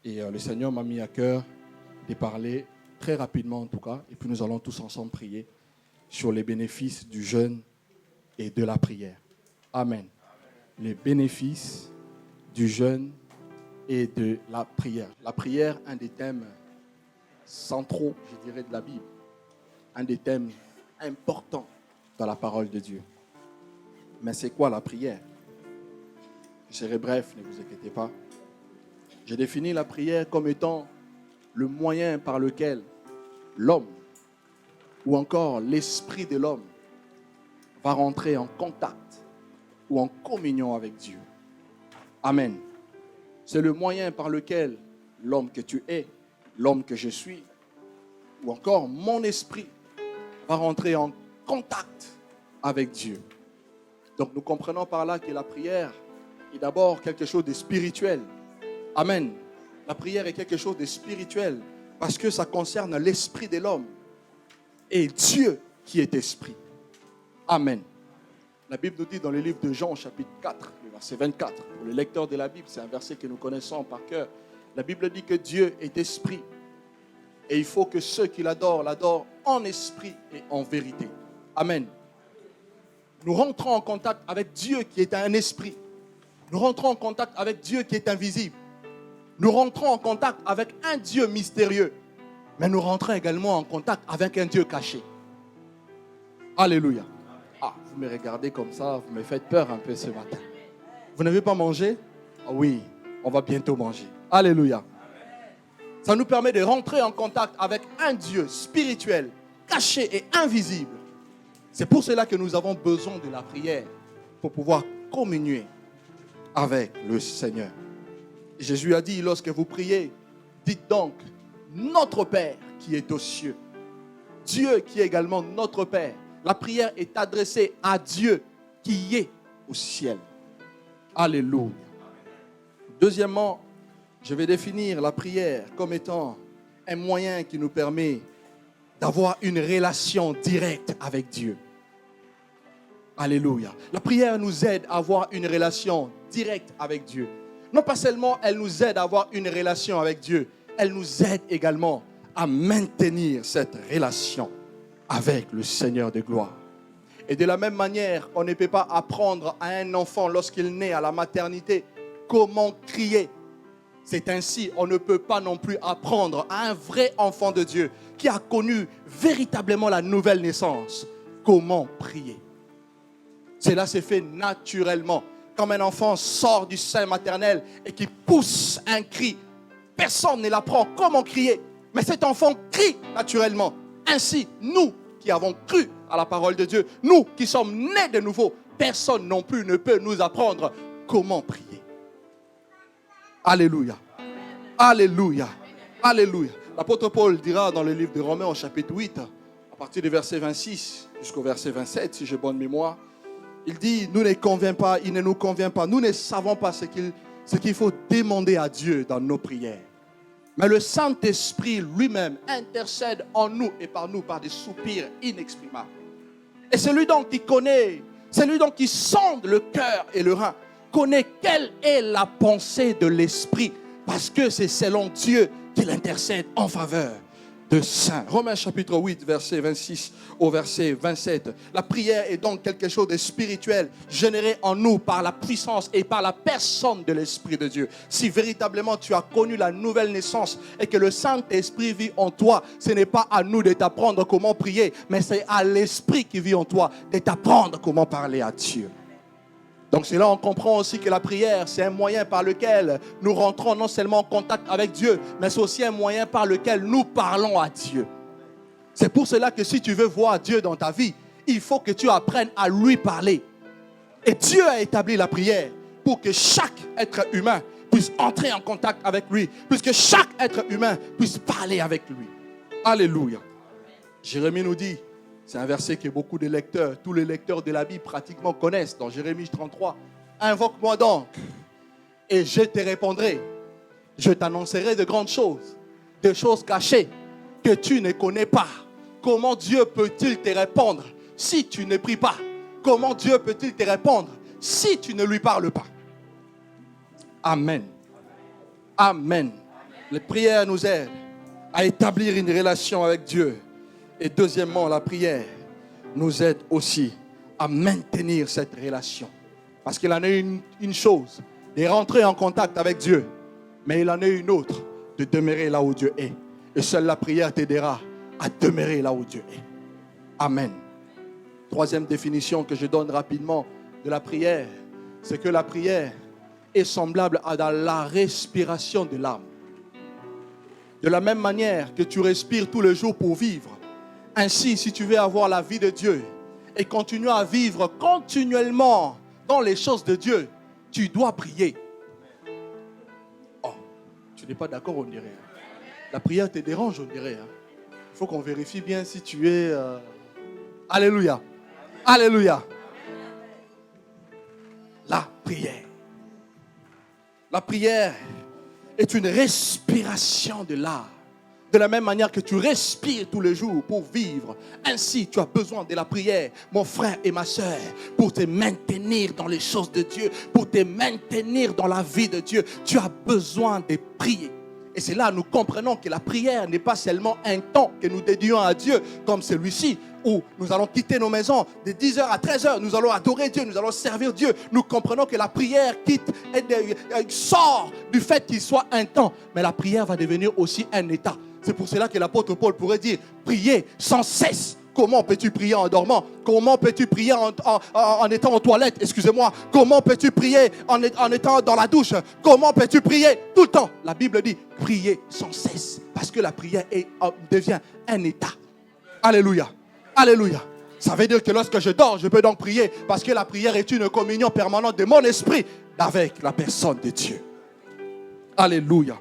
Et le Seigneur m'a mis à cœur de parler très rapidement en tout cas. Et puis nous allons tous ensemble prier sur les bénéfices du jeûne et de la prière. Amen. Les bénéfices du jeûne et de la prière. La prière, un des thèmes centraux, je dirais, de la Bible. Un des thèmes importants dans la parole de Dieu. Mais c'est quoi la prière? Je serai bref, ne vous inquiétez pas. J'ai défini la prière comme étant le moyen par lequel l'homme, ou encore l'esprit de l'homme, va rentrer en contact ou en communion avec Dieu. Amen. C'est le moyen par lequel l'homme que tu es, l'homme que je suis, ou encore mon esprit, va rentrer en contact avec Dieu. Donc nous comprenons par là que la prière est d'abord quelque chose de spirituel. Amen. La prière est quelque chose de spirituel parce que ça concerne l'esprit de l'homme et Dieu qui est esprit. Amen. La Bible nous dit dans le livre de Jean, chapitre 4, le verset 24, pour les lecteurs de la Bible, c'est un verset que nous connaissons par cœur. La Bible dit que Dieu est esprit et il faut que ceux qui l'adorent en esprit et en vérité. Amen. Nous rentrons en contact avec Dieu qui est un esprit. Nous rentrons en contact avec Dieu qui est invisible. Nous rentrons en contact avec un Dieu mystérieux. Mais nous rentrons également en contact avec un Dieu caché. Alléluia. Ah, vous me regardez comme ça, vous me faites peur un peu ce matin. Vous n'avez pas mangé? Ah oui, on va bientôt manger. Alléluia. Ça nous permet de rentrer en contact avec un Dieu spirituel, caché et invisible. C'est pour cela que nous avons besoin de la prière pour pouvoir communier avec le Seigneur. Jésus a dit, lorsque vous priez, dites donc, notre Père qui est aux cieux. Dieu qui est également notre Père. La prière est adressée à Dieu qui est au ciel. Alléluia. Deuxièmement, je vais définir la prière comme étant un moyen qui nous permet d'avoir une relation directe avec Dieu. Alléluia. La prière nous aide à avoir une relation directe avec Dieu. Non pas seulement elle nous aide à avoir une relation avec Dieu, elle nous aide également à maintenir cette relation avec le Seigneur de gloire. Et de la même manière, on ne peut pas apprendre à un enfant lorsqu'il naît à la maternité comment crier. C'est ainsi, on ne peut pas non plus apprendre à un vrai enfant de Dieu qui a connu véritablement la nouvelle naissance comment prier. Cela s'est fait naturellement. Comme un enfant sort du sein maternel et qui pousse un cri, personne ne l'apprend comment crier. Mais cet enfant crie naturellement. Ainsi, nous qui avons cru à la parole de Dieu, nous qui sommes nés de nouveau, personne non plus ne peut nous apprendre comment prier. Alléluia. Alléluia. Alléluia. L'apôtre Paul dira dans le livre de Romains au chapitre 8, à partir du verset 26 jusqu'au verset 27, si j'ai bonne mémoire, il dit, il ne nous convient pas, nous ne savons pas ce qu'il faut demander à Dieu dans nos prières. Mais le Saint-Esprit lui-même intercède en nous et par nous par des soupirs inexprimables. Et celui donc qui connaît, celui donc qui sonde le cœur et le rein, connaît quelle est la pensée de l'Esprit, parce que c'est selon Dieu qu'il intercède en faveur de saints. Romains chapitre 8, verset 26 au verset 27. La prière est donc quelque chose de spirituel, généré en nous par la puissance et par la personne de l'Esprit de Dieu. Si véritablement tu as connu la nouvelle naissance et que le Saint-Esprit vit en toi, ce n'est pas à nous de t'apprendre comment prier, mais c'est à l'Esprit qui vit en toi de t'apprendre comment parler à Dieu. Donc c'est là on comprend aussi que la prière, c'est un moyen par lequel nous rentrons non seulement en contact avec Dieu, mais c'est aussi un moyen par lequel nous parlons à Dieu. C'est pour cela que si tu veux voir Dieu dans ta vie, il faut que tu apprennes à lui parler. Et Dieu a établi la prière pour que chaque être humain puisse entrer en contact avec lui, puisque chaque être humain puisse parler avec lui. Alléluia. Jérémie nous dit, c'est un verset que beaucoup de lecteurs, tous les lecteurs de la Bible pratiquement connaissent, dans Jérémie 33. Invoque-moi donc, et je te répondrai. Je t'annoncerai de grandes choses, des choses cachées que tu ne connais pas. Comment Dieu peut-il te répondre si tu ne pries pas? Comment Dieu peut-il te répondre si tu ne lui parles pas? Amen. Amen. Les prières nous aident à établir une relation avec Dieu. Et deuxièmement, la prière nous aide aussi à maintenir cette relation. Parce qu'il en est une chose de rentrer en contact avec Dieu, mais il en est une autre de demeurer là où Dieu est. Et seule la prière t'aidera à demeurer là où Dieu est. Amen. Troisième définition que je donne rapidement de la prière, c'est que la prière est semblable à la respiration de l'âme. De la même manière que tu respires tous les jours pour vivre, ainsi, si tu veux avoir la vie de Dieu et continuer à vivre continuellement dans les choses de Dieu, tu dois prier. Oh, tu n'es pas d'accord, on dirait. La prière te dérange, on dirait. Il faut qu'on vérifie bien si tu es... Alléluia. Alléluia. La prière. La prière est une respiration de l'âme. De la même manière que tu respires tous les jours pour vivre, ainsi tu as besoin de la prière, mon frère et ma soeur, pour te maintenir dans les choses de Dieu, pour te maintenir dans la vie de Dieu. Tu as besoin de prier. Et c'est là que nous comprenons que la prière n'est pas seulement un temps que nous dédions à Dieu, comme celui-ci, où nous allons quitter nos maisons de 10h à 13h, nous allons adorer Dieu, nous allons servir Dieu. Nous comprenons que la prière sort du fait qu'il soit un temps, mais la prière va devenir aussi un état. C'est pour cela que l'apôtre Paul pourrait dire, priez sans cesse. Comment peux-tu prier en dormant? Comment peux-tu prier en étant en toilette? Excusez-moi. Comment peux-tu prier en étant dans la douche? Comment peux-tu prier tout le temps? La Bible dit, priez sans cesse. Parce que la prière devient un état. Alléluia. Alléluia. Ça veut dire que lorsque je dors, je peux donc prier. Parce que la prière est une communion permanente de mon esprit avec la personne de Dieu. Alléluia.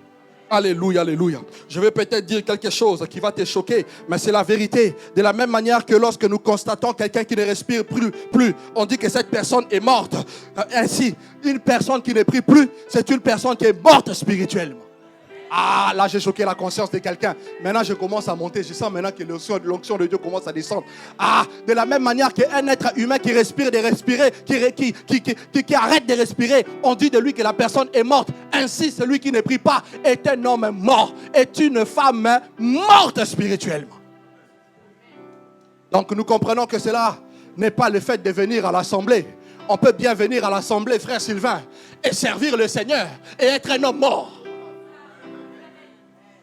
Alléluia, alléluia. Je vais peut-être dire quelque chose qui va te choquer, mais c'est la vérité. De la même manière que lorsque nous constatons quelqu'un qui ne respire plus, on dit que cette personne est morte. Ainsi, une personne qui ne prie plus, c'est une personne qui est morte spirituellement. Ah, là j'ai choqué la conscience de quelqu'un. Maintenant je commence à monter. Je sens maintenant que l'onction de Dieu commence à descendre. Ah, de la même manière qu'un être humain qui respire de respirer, qui arrête de respirer, on dit de lui que la personne est morte. Ainsi celui qui ne prie pas est un homme mort, est une femme morte spirituellement. Donc nous comprenons que cela n'est pas le fait de venir à l'assemblée. On peut bien venir à l'assemblée, frère Sylvain, et servir le Seigneur et être un homme mort.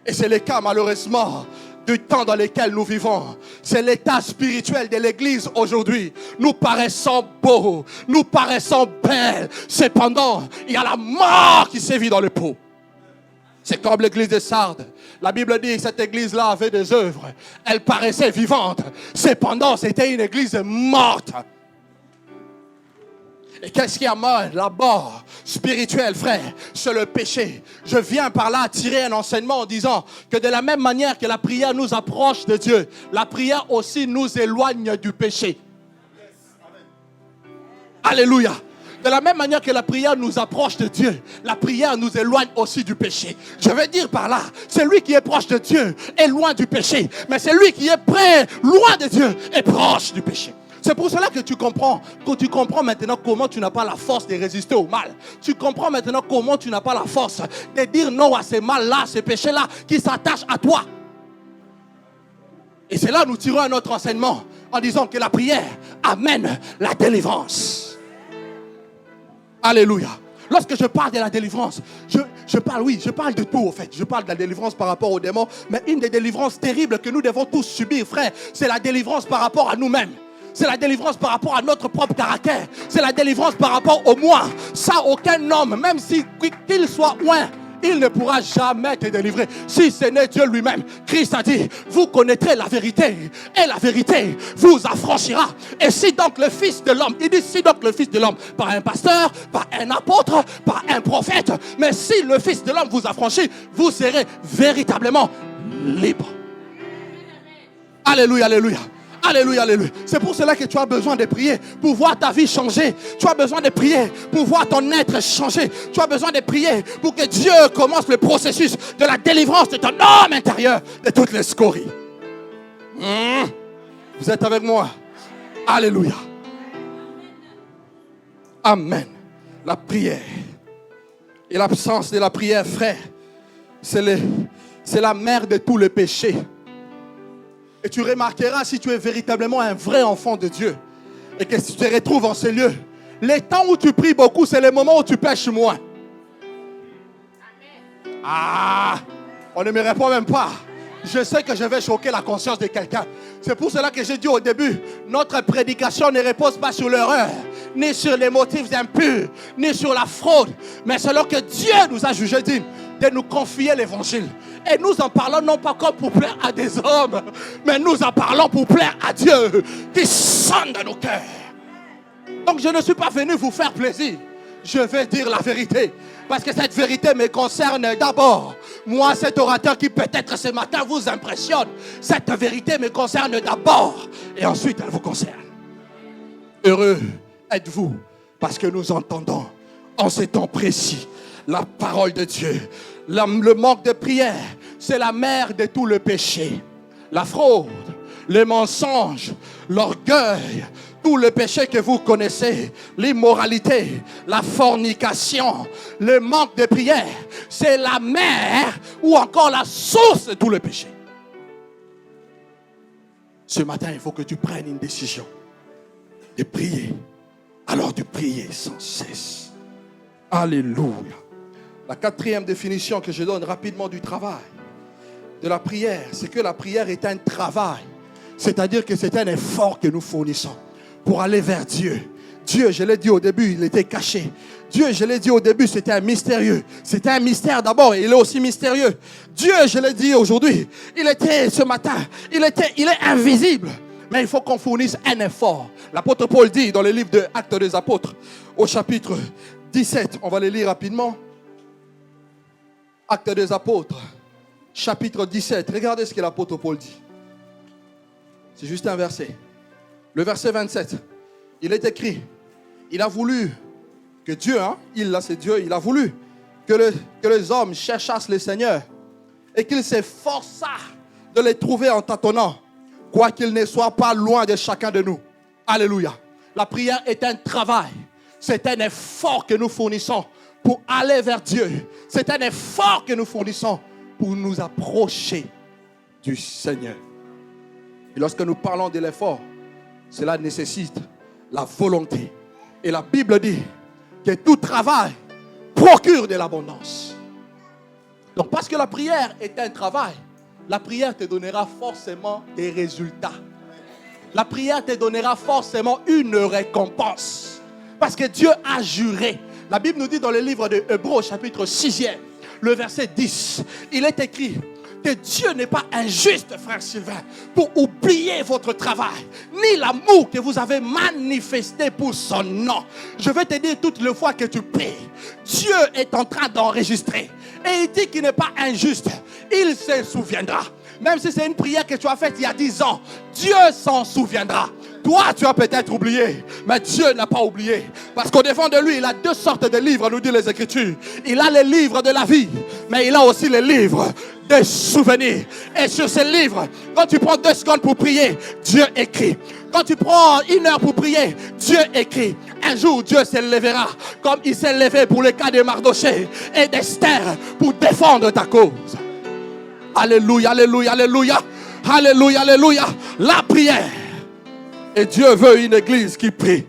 Et c'est le cas malheureusement du temps dans lequel nous vivons. C'est l'état spirituel de l'église aujourd'hui. Nous paraissons beaux, nous paraissons belles. Cependant, il y a la mort qui sévit dans le pot. C'est comme l'église de Sardes. La Bible dit que cette église-là avait des œuvres. Elle paraissait vivante. Cependant, c'était une église morte. Et qu'est-ce qui a mal? La mort spirituelle, frère, c'est le péché. Je viens par là tirer un enseignement en disant que de la même manière que la prière nous approche de Dieu, la prière aussi nous éloigne du péché. Alléluia. De la même manière que la prière nous approche de Dieu, la prière nous éloigne aussi du péché. Je veux dire par là, celui qui est proche de Dieu est loin du péché. Mais celui qui est près, loin de Dieu, est proche du péché. C'est pour cela que tu comprends maintenant comment tu n'as pas la force de résister au mal. Tu comprends maintenant comment tu n'as pas la force de dire non à ces mal-là, ces péchés-là qui s'attachent à toi. Et c'est là que nous tirons un autre enseignement en disant que la prière amène la délivrance. Alléluia. Lorsque je parle de la délivrance, je parle de tout au fait. Je parle de la délivrance par rapport aux démons, mais une des délivrances terribles que nous devons tous subir, frère, c'est la délivrance par rapport à nous-mêmes. C'est la délivrance par rapport à notre propre caractère. C'est la délivrance par rapport au moi. Ça, aucun homme, même qu'il soit loin, il ne pourra jamais te délivrer si ce n'est Dieu lui-même. Christ a dit, vous connaîtrez la vérité et la vérité vous affranchira. Et si donc le Fils de l'homme, il dit si donc le Fils de l'homme, pas un pasteur, pas un apôtre, pas un prophète, mais si le Fils de l'homme vous affranchit, vous serez véritablement libre. Alléluia, alléluia. Alléluia, alléluia. C'est pour cela que tu as besoin de prier pour voir ta vie changer. Tu as besoin de prier pour voir ton être changer. Tu as besoin de prier pour que Dieu commence le processus de la délivrance de ton homme intérieur de toutes les scories. Vous êtes avec moi? Alléluia. Amen. La prière et l'absence de la prière, frère, c'est la mère de tous les péchés. Et tu remarqueras, si tu es véritablement un vrai enfant de Dieu et que tu te retrouves en ces lieux, les temps où tu pries beaucoup, c'est les moments où tu pêches moins. Ah, on ne me répond même pas. Je sais que je vais choquer la conscience de quelqu'un. C'est pour cela que j'ai dit au début, notre prédication ne repose pas sur l'erreur, ni sur les motifs impurs, ni sur la fraude, mais selon que Dieu nous a jugé dignes de nous confier l'évangile. Et nous en parlons non pas comme pour plaire à des hommes, mais nous en parlons pour plaire à Dieu qui sonne dans nos cœurs. Donc je ne suis pas venu vous faire plaisir. Je vais dire la vérité. Parce que cette vérité me concerne d'abord. Moi, cet orateur qui peut-être ce matin vous impressionne, cette vérité me concerne d'abord. Et ensuite, elle vous concerne. Heureux êtes-vous parce que nous entendons en ces temps précis la parole de Dieu. Le manque de prière, c'est la mère de tout le péché. La fraude, les mensonges, l'orgueil, tous les péchés que vous connaissez, l'immoralité, la fornication, le manque de prière, c'est la mère ou encore la source de tous les péchés. Ce matin, il faut que tu prennes une décision de prier. Alors de prier sans cesse. Alléluia. La quatrième définition que je donne rapidement du travail, de la prière, c'est que la prière est un travail. C'est-à-dire que c'est un effort que nous fournissons pour aller vers Dieu. Dieu, je l'ai dit au début, il était caché. Dieu, je l'ai dit au début, c'était un mystérieux. C'était un mystère d'abord et il est aussi mystérieux. Dieu, je l'ai dit aujourd'hui, il était ce matin, il est invisible. Mais il faut qu'on fournisse un effort. L'apôtre Paul dit dans le livre de Actes des Apôtres, au chapitre 17, on va les lire rapidement. Actes des Apôtres, chapitre 17. Regardez ce que l'apôtre Paul dit. C'est juste un verset. Le verset 27. Il est écrit, il a voulu que Dieu, c'est Dieu, il a voulu que les hommes cherchassent le Seigneur et qu'il s'efforça de les trouver en tâtonnant, quoiqu'ils ne soient pas loin de chacun de nous. Alléluia. La prière est un travail. C'est un effort que nous fournissons pour aller vers Dieu. C'est un effort que nous fournissons pour nous approcher du Seigneur. Et lorsque nous parlons de l'effort, cela nécessite la volonté. Et la Bible dit que tout travail procure de l'abondance. Donc parce que la prière est un travail, la prière te donnera forcément des résultats. La prière te donnera forcément une récompense. Parce que Dieu a juré. La Bible nous dit dans le livre de Hébreux, chapitre 6e, le verset 10, il est écrit que Dieu n'est pas injuste, frère Sylvain, pour oublier votre travail, ni l'amour que vous avez manifesté pour son nom. Je vais te dire toutes les fois que tu pries, Dieu est en train d'enregistrer. Et il dit qu'il n'est pas injuste. Il se souviendra. Même si c'est une prière que tu as faite il y a 10 ans, Dieu s'en souviendra. Toi, tu as peut-être oublié, mais Dieu n'a pas oublié. Parce qu'au devant de lui, il a 2 sortes de livres, nous dit les Écritures. Il a les livres de la vie, mais il a aussi les livres des souvenirs. Et sur ces livres, quand tu prends 2 secondes pour prier, Dieu écrit. Quand tu prends 1 heure pour prier, Dieu écrit. Un jour, Dieu s'élèvera, comme il s'est levé pour le cas de Mardochée et d'Esther, pour défendre ta cause. Alléluia, alléluia, alléluia. Alléluia, alléluia. La prière. Et Dieu veut une église qui prie.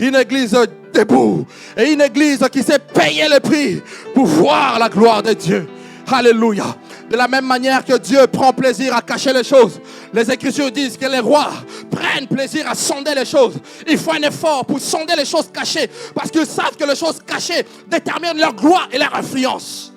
Une église debout. Et une église qui sait payer le prix pour voir la gloire de Dieu. Alléluia. De la même manière que Dieu prend plaisir à cacher les choses, les Écritures disent que les rois prennent plaisir à sonder les choses. Il faut un effort pour sonder les choses cachées, parce qu'ils savent que les choses cachées déterminent leur gloire et leur influence.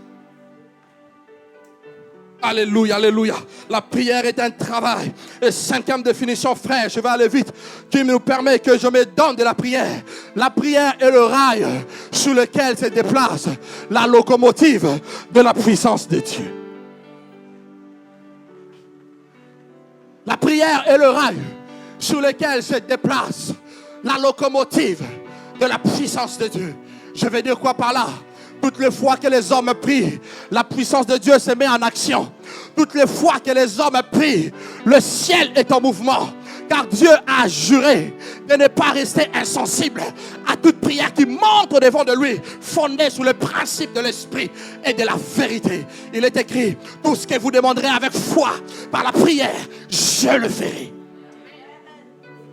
Alléluia, alléluia. La prière est un travail. Et 5e définition, frère, je vais aller vite, qui nous permet que je me donne de la prière. La prière est le rail sur lequel se déplace la locomotive de la puissance de Dieu. La prière est le rail sur lequel se déplace la locomotive de la puissance de Dieu. Je vais dire quoi par là? Toutes les fois que les hommes prient, la puissance de Dieu se met en action. Toutes les fois que les hommes prient, le ciel est en mouvement. Car Dieu a juré de ne pas rester insensible à toute prière qui monte au devant de lui, fondée sur le principe de l'esprit et de la vérité. Il est écrit, tout ce que vous demanderez avec foi par la prière, je le ferai.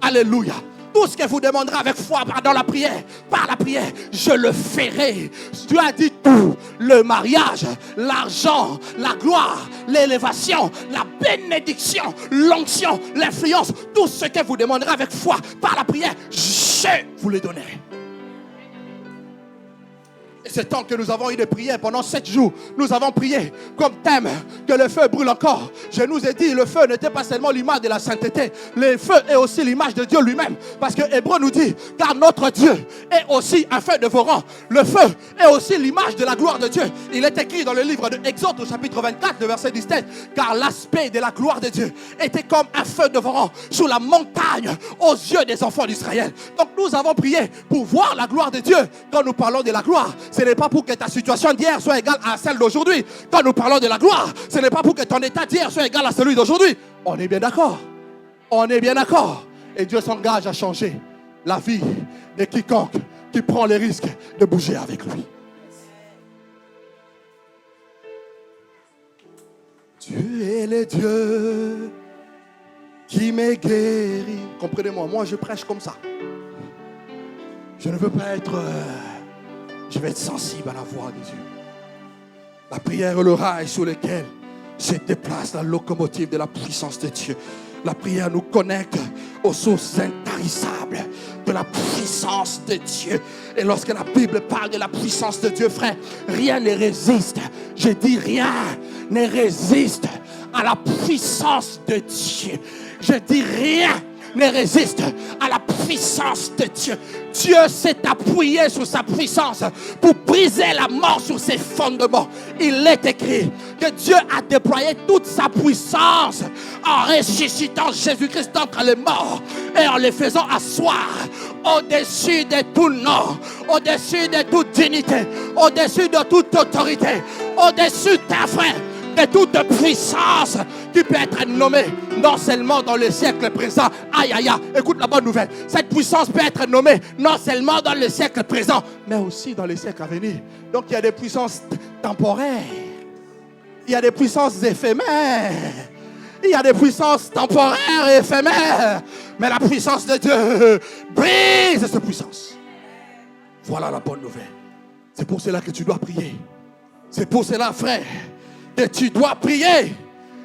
Alléluia. Tout ce que vous demanderez avec foi dans la prière, par la prière, je le ferai. Dieu a dit tout. Le mariage, l'argent, la gloire, l'élévation, la bénédiction, l'onction, l'influence. Tout ce que vous demanderez avec foi, par la prière, je vous le donnerai. Et ce temps que nous avons eu de prière pendant 7 jours, nous avons prié comme thème que le feu brûle encore. Je nous ai dit, le feu n'était pas seulement l'image de la sainteté. Le feu est aussi l'image de Dieu lui-même. Parce que Hébreu nous dit, car notre Dieu est aussi un feu dévorant. Le feu est aussi l'image de la gloire de Dieu. Il est écrit dans le livre de Exode au chapitre 24, le verset 17. Car l'aspect de la gloire de Dieu était comme un feu dévorant sur la montagne aux yeux des enfants d'Israël. Donc nous avons prié pour voir la gloire de Dieu. Quand nous parlons de la gloire, ce n'est pas pour que ta situation d'hier soit égale à celle d'aujourd'hui. Quand nous parlons de la gloire, ce n'est pas pour que ton état d'hier soit égal à celui d'aujourd'hui. On est bien d'accord. On est bien d'accord. Et Dieu s'engage à changer la vie de quiconque qui prend le risque de bouger avec lui. Dieu est le Dieu qui me guérit. Comprenez-moi, moi je prêche comme ça. Je ne veux pas être... Je vais être sensible à la voix de Dieu. La prière est le rail sur lequel se déplace la locomotive de la puissance de Dieu. La prière nous connecte aux sources intarissables de la puissance de Dieu. Et lorsque la Bible parle de la puissance de Dieu, frère, rien ne résiste. Je dis rien ne résiste à la puissance de Dieu. Je dis rien ne résiste à la puissance de Dieu. Dieu s'est appuyé sur sa puissance pour briser la mort sur ses fondements. Il est écrit que Dieu a déployé toute sa puissance en ressuscitant Jésus-Christ d'entre les morts et en le faisant asseoir au-dessus de tout nom, au-dessus de toute dignité, au-dessus de toute autorité, au-dessus d'un frère, de toute puissance qui peut être nommée non seulement dans le siècle présent. Aïe aïe aïe, écoute la bonne nouvelle. Cette puissance peut être nommée non seulement dans le siècle présent, mais aussi dans les siècles à venir. Donc il y a des puissances temporaires, il y a des puissances éphémères, il y a des puissances temporaires et éphémères, mais la puissance de Dieu brise cette puissance. Voilà la bonne nouvelle. C'est pour cela que tu dois prier. C'est pour cela, frère, que tu dois prier.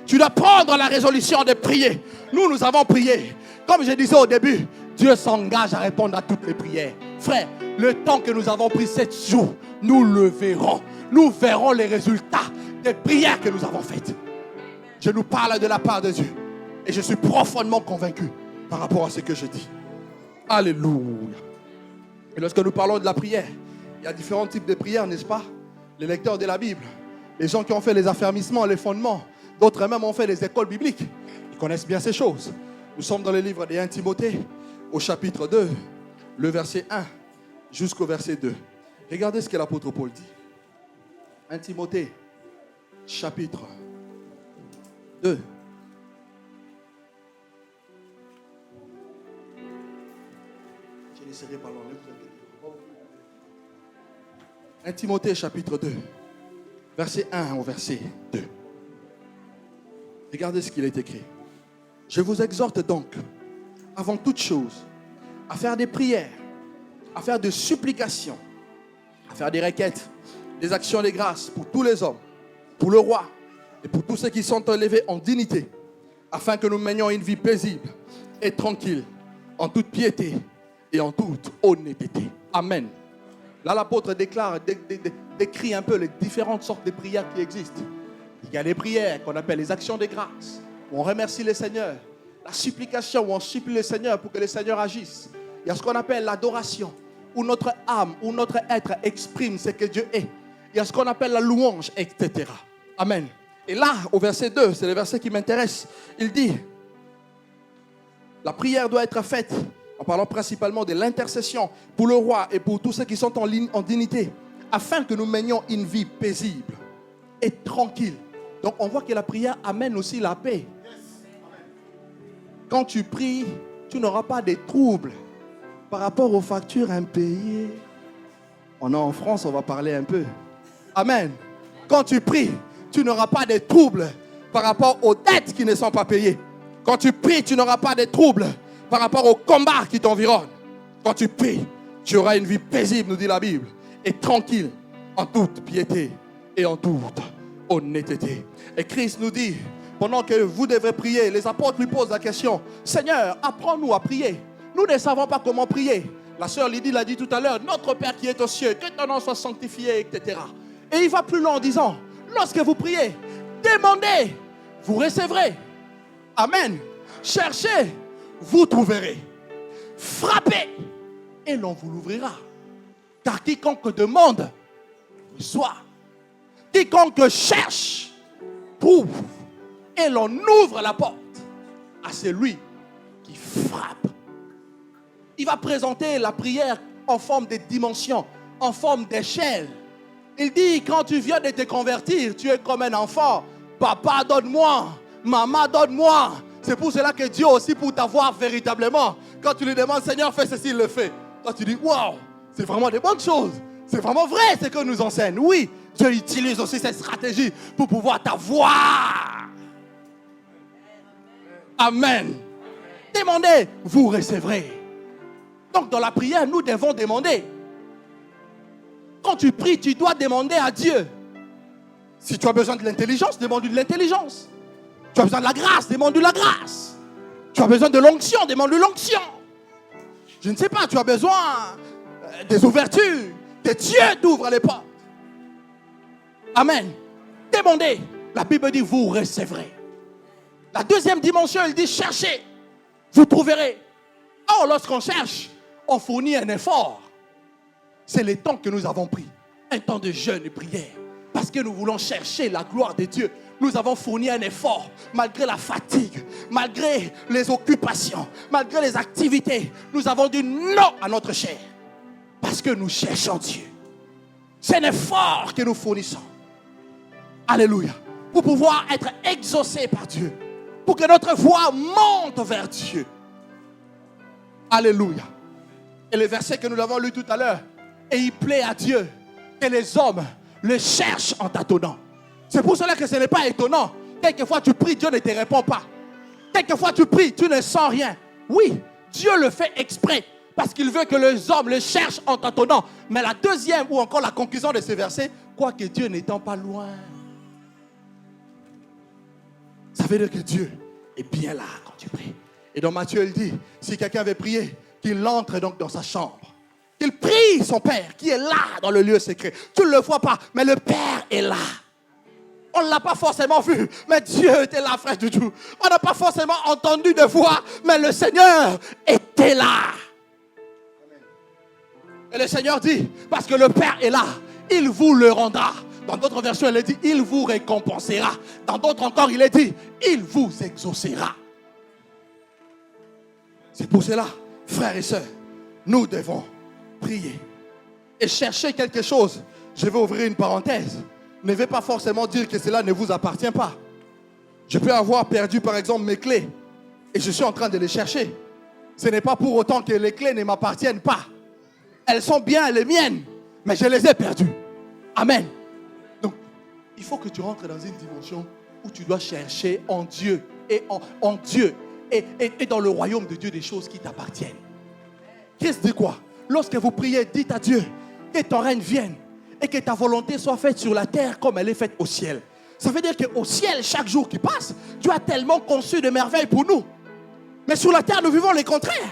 Tu dois prendre la résolution de prier. Nous avons prié. Comme je disais au début, Dieu s'engage à répondre à toutes les prières. Frère, le temps que nous avons pris 7 jours, nous le verrons. Nous verrons les résultats des prières que nous avons faites. Je nous parle de la part de Dieu. Et je suis profondément convaincu par rapport à ce que je dis. Alléluia. Et lorsque nous parlons de la prière, il y a différents types de prières, n'est-ce pas? Les lecteurs de la Bible, les gens qui ont fait les affermissements, les fondements, d'autres même ont fait les écoles bibliques. Ils connaissent bien ces choses. Nous sommes dans le livre de 1 Timothée, au chapitre 2, le verset 1 jusqu'au verset 2. Regardez ce que l'apôtre Paul dit. 1 Timothée, chapitre 2. Je n'essaierai pas loin. 1 Timothée, chapitre 2. Verset 1 au verset 2. Regardez ce qu'il est écrit. Je vous exhorte donc, avant toute chose, à faire des prières, à faire des supplications, à faire des requêtes, des actions de grâce pour tous les hommes, pour le roi et pour tous ceux qui sont élevés en dignité, afin que nous menions une vie paisible et tranquille, en toute piété et en toute honnêteté. Amen. Là, l'apôtre décrit un peu les différentes sortes de prières qui existent. Il y a les prières qu'on appelle les actions de grâce, où on remercie le Seigneur. La supplication, où on supplie le Seigneur pour que le Seigneur agisse. Il y a ce qu'on appelle l'adoration, où notre âme, où notre être exprime ce que Dieu est. Il y a ce qu'on appelle la louange, etc. Amen. Et là, au verset 2, c'est le verset qui m'intéresse. Il dit, la prière doit être faite en parlant principalement de l'intercession pour le roi et pour tous ceux qui sont en dignité, afin que nous menions une vie paisible et tranquille. Donc on voit que la prière amène aussi la paix. quand tu pries, tu n'auras pas de troubles par rapport aux factures impayées. On est en France, on va parler un peu. Amen. Quand tu pries, tu n'auras pas de troubles par rapport aux dettes qui ne sont pas payées. Quand tu pries, tu n'auras pas de troubles par rapport aux combats qui t'environnent. Quand tu pries, tu auras une vie paisible, nous dit la Bible, et tranquille, en toute piété et en toute honnêteté. Et Christ nous dit, pendant que vous devrez prier, les apôtres lui posent la question, Seigneur, apprends-nous à prier. Nous ne savons pas comment prier. La sœur Lydie l'a dit tout à l'heure, notre Père qui est aux cieux, que ton nom soit sanctifié, etc. Et il va plus loin en disant, lorsque vous priez, demandez, vous recevrez. Amen. Cherchez, vous trouverez. Frappez, et l'on vous l'ouvrira. Car quiconque demande, reçoit. Quiconque cherche, trouve. Et l'on ouvre la porte à celui qui frappe. Il va présenter la prière en forme de dimension, en forme d'échelle. Il dit, quand tu viens de te convertir, tu es comme un enfant. Papa, donne-moi. Maman, donne-moi. C'est pour cela que Dieu aussi, pour t'avoir véritablement, quand tu lui demandes, Seigneur, fais ceci, il le fait. Quand tu dis, waouh, c'est vraiment des bonnes choses. C'est vraiment vrai ce que nous enseigne. Oui, Dieu utilise aussi cette stratégie pour pouvoir t'avoir. Amen. Demandez, vous recevrez. Donc dans la prière, nous devons demander. Quand tu pries, tu dois demander à Dieu. Si tu as besoin de l'intelligence, demande-lui de l'intelligence. Tu as besoin de la grâce, demande-lui la grâce. Tu as besoin de l'onction, demande-lui l'onction. Je ne sais pas, tu as besoin des ouvertures, que Dieu t'ouvre les portes. Amen. Demandez. La Bible dit, vous recevrez. La deuxième dimension, elle dit, cherchez, vous trouverez. Or, lorsqu'on cherche, on fournit un effort. C'est le temps que nous avons pris. Un temps de jeûne et prière. Parce que nous voulons chercher la gloire de Dieu. Nous avons fourni un effort. Malgré la fatigue, malgré les occupations, malgré les activités, nous avons dit non à notre chair. Parce que nous cherchons Dieu. C'est un effort que nous fournissons. Alléluia. Pour pouvoir être exaucés par Dieu. Pour que notre voix monte vers Dieu. Alléluia. Et le verset que nous avons lu tout à l'heure. Et il plaît à Dieu que les hommes le cherchent en tâtonnant. C'est pour cela que ce n'est pas étonnant. Quelquefois tu pries, Dieu ne te répond pas. Quelquefois tu pries, tu ne sens rien. Oui, Dieu le fait exprès. Parce qu'il veut que les hommes le cherchent en tâtonnant. Mais la deuxième ou encore la conclusion de ce verset, quoique Dieu n'étant pas loin. Ça veut dire que Dieu est bien là quand tu pries. Et dans Matthieu, il dit, si quelqu'un veut prier, qu'il entre donc dans sa chambre. Qu'il prie son Père qui est là dans le lieu secret. Tu ne le vois pas, mais le Père est là. On ne l'a pas forcément vu, mais Dieu était là, frère Doudou. On n'a pas forcément entendu de voix, mais le Seigneur était là. Et le Seigneur dit, parce que le Père est là, il vous le rendra. Dans d'autres versions, il est dit, il vous récompensera. Dans d'autres encore, il est dit, il vous exaucera. C'est pour cela, frères et sœurs, nous devons prier et chercher quelque chose. Je vais ouvrir une parenthèse. Ne veut pas forcément dire que cela ne vous appartient pas. Je peux avoir perdu par exemple mes clés et je suis en train de les chercher. Ce n'est pas pour autant que les clés ne m'appartiennent pas. Elles sont bien les miennes, mais je les ai perdues. Amen. Donc, il faut que tu rentres dans une dimension où tu dois chercher en Dieu et en Dieu et dans le royaume de Dieu des choses qui t'appartiennent. Christ dit quoi? Lorsque vous priez, dites à Dieu que ton règne vienne et que ta volonté soit faite sur la terre comme elle est faite au ciel. Ça veut dire qu'au ciel, chaque jour qui passe, Dieu a tellement conçu de merveilles pour nous. Mais sur la terre, nous vivons les contraires.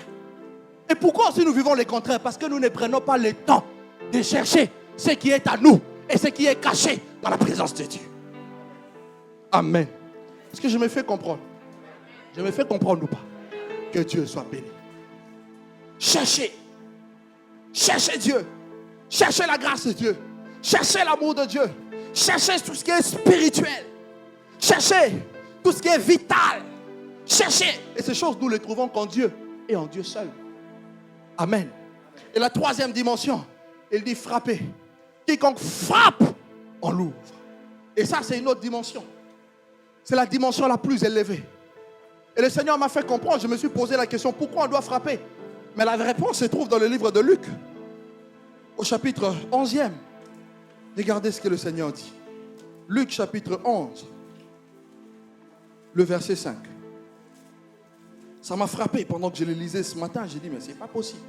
Et pourquoi aussi nous vivons les contraires? Parce que nous ne prenons pas le temps de chercher ce qui est à nous et ce qui est caché dans la présence de Dieu. Amen. Est-ce que je me fais comprendre? Je me fais comprendre ou pas? Que Dieu soit béni. Cherchez. Cherchez Dieu. Cherchez la grâce de Dieu. Cherchez l'amour de Dieu. Cherchez tout ce qui est spirituel. Cherchez tout ce qui est vital. Cherchez. Et ces choses, nous les trouvons qu'en Dieu et en Dieu seul. Amen. Et la troisième dimension, il dit frapper. Quiconque frappe, on l'ouvre. Et ça, c'est une autre dimension. C'est la dimension la plus élevée. Et le Seigneur m'a fait comprendre, je me suis posé la question, pourquoi on doit frapper? Mais la réponse se trouve dans le livre de Luc, au chapitre 11e. Regardez ce que le Seigneur dit. Luc chapitre 11, le verset 5. Ça m'a frappé pendant que je le lisais ce matin. J'ai dit, mais c'est pas possible.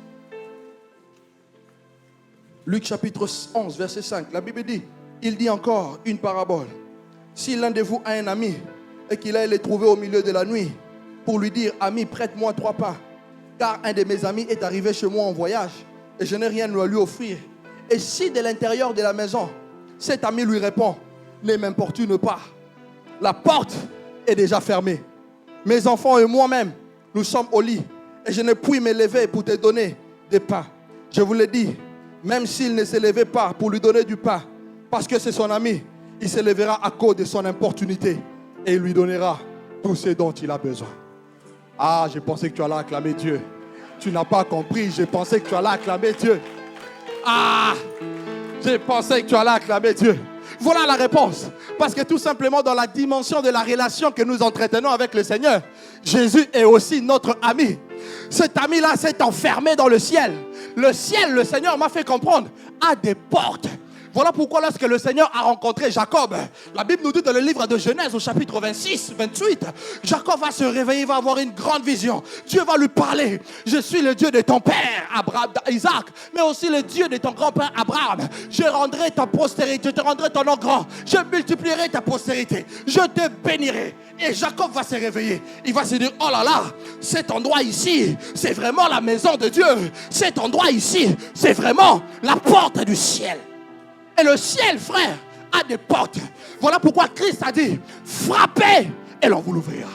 Luc chapitre 11, verset 5. La Bible dit, il dit encore une parabole. Si l'un de vous a un ami et qu'il aille le trouver au milieu de la nuit pour lui dire, ami, prête-moi 3 pains, car un de mes amis est arrivé chez moi en voyage et je n'ai rien à lui offrir. Et si de l'intérieur de la maison, cet ami lui répond, ne m'importune pas, la porte est déjà fermée. Mes enfants et moi-même, nous sommes au lit et je ne puis me lever pour te donner des pains. Je vous le dis, même s'il ne se levait pas pour lui donner du pain, parce que c'est son ami, il se lèvera à cause de son importunité et il lui donnera tout ce dont il a besoin. Ah, je pensais que tu allais acclamer Dieu. Tu n'as pas compris, je pensais que tu allais acclamer Dieu. Ah, je pensais que tu allais acclamer Dieu. Voilà la réponse. Parce que tout simplement dans la dimension de la relation que nous entretenons avec le Seigneur, Jésus est aussi notre ami. Cet ami-là s'est enfermé dans le ciel. Le ciel, le Seigneur m'a fait comprendre, a des portes. Voilà pourquoi lorsque le Seigneur a rencontré Jacob, la Bible nous dit dans le livre de Genèse au chapitre 26, 28, Jacob va se réveiller, va avoir une grande vision. Dieu va lui parler. Je suis le Dieu de ton père, Abraham, Isaac, mais aussi le Dieu de ton grand-père Abraham. Je rendrai ta postérité, je te rendrai ton nom grand. Je multiplierai ta postérité. Je te bénirai. Et Jacob va se réveiller. Il va se dire, oh là là, cet endroit ici, c'est vraiment la maison de Dieu. Cet endroit ici, c'est vraiment la porte du ciel. Et le ciel, frère, a des portes. Voilà pourquoi Christ a dit, frappez et l'on vous l'ouvrira.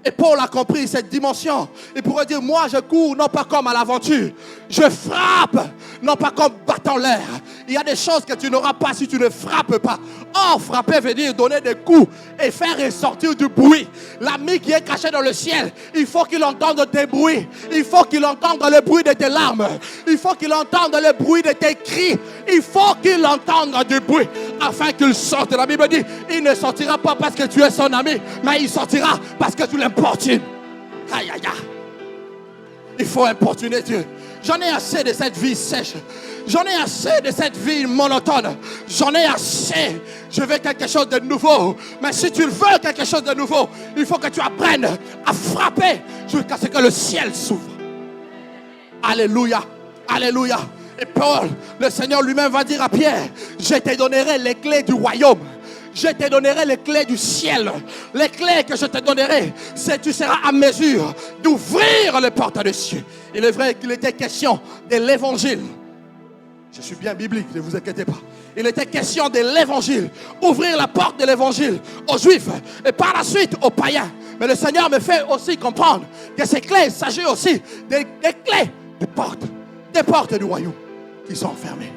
Et Paul a compris cette dimension. Il pourrait dire, moi je cours non pas comme à l'aventure. Je frappe, non pas comme battant l'air. Il y a des choses que tu n'auras pas si tu ne frappes pas. Or, frapper veut dire donner des coups et faire ressortir du bruit. L'ami qui est caché dans le ciel, il faut qu'il entende tes bruits. Il faut qu'il entende le bruit de tes larmes. Il faut qu'il entende le bruit de tes cris. Il faut qu'il entende du bruit afin qu'il sorte. La Bible dit, il ne sortira pas parce que tu es son ami, mais il sortira parce que tu l'importunes. Aïe, aïe, aïe. Il faut importuner Dieu. J'en ai assez de cette vie sèche. J'en ai assez de cette vie monotone. J'en ai assez. Je veux quelque chose de nouveau. Mais si tu veux quelque chose de nouveau, il faut que tu apprennes à frapper jusqu'à ce que le ciel s'ouvre. Alléluia. Alléluia. Et Paul, le Seigneur lui-même va dire à Pierre, je te donnerai les clés du royaume. Je te donnerai les clés du ciel. Les clés que je te donnerai, c'est tu seras à mesure d'ouvrir les portes des cieux. Il est vrai qu'il était question de l'évangile. Je suis bien biblique, ne vous inquiétez pas. Il était question de l'évangile. Ouvrir la porte de l'évangile aux juifs et par la suite aux païens. Mais le Seigneur me fait aussi comprendre que ces clés, il s'agit aussi des clés des portes du royaume qui sont fermées.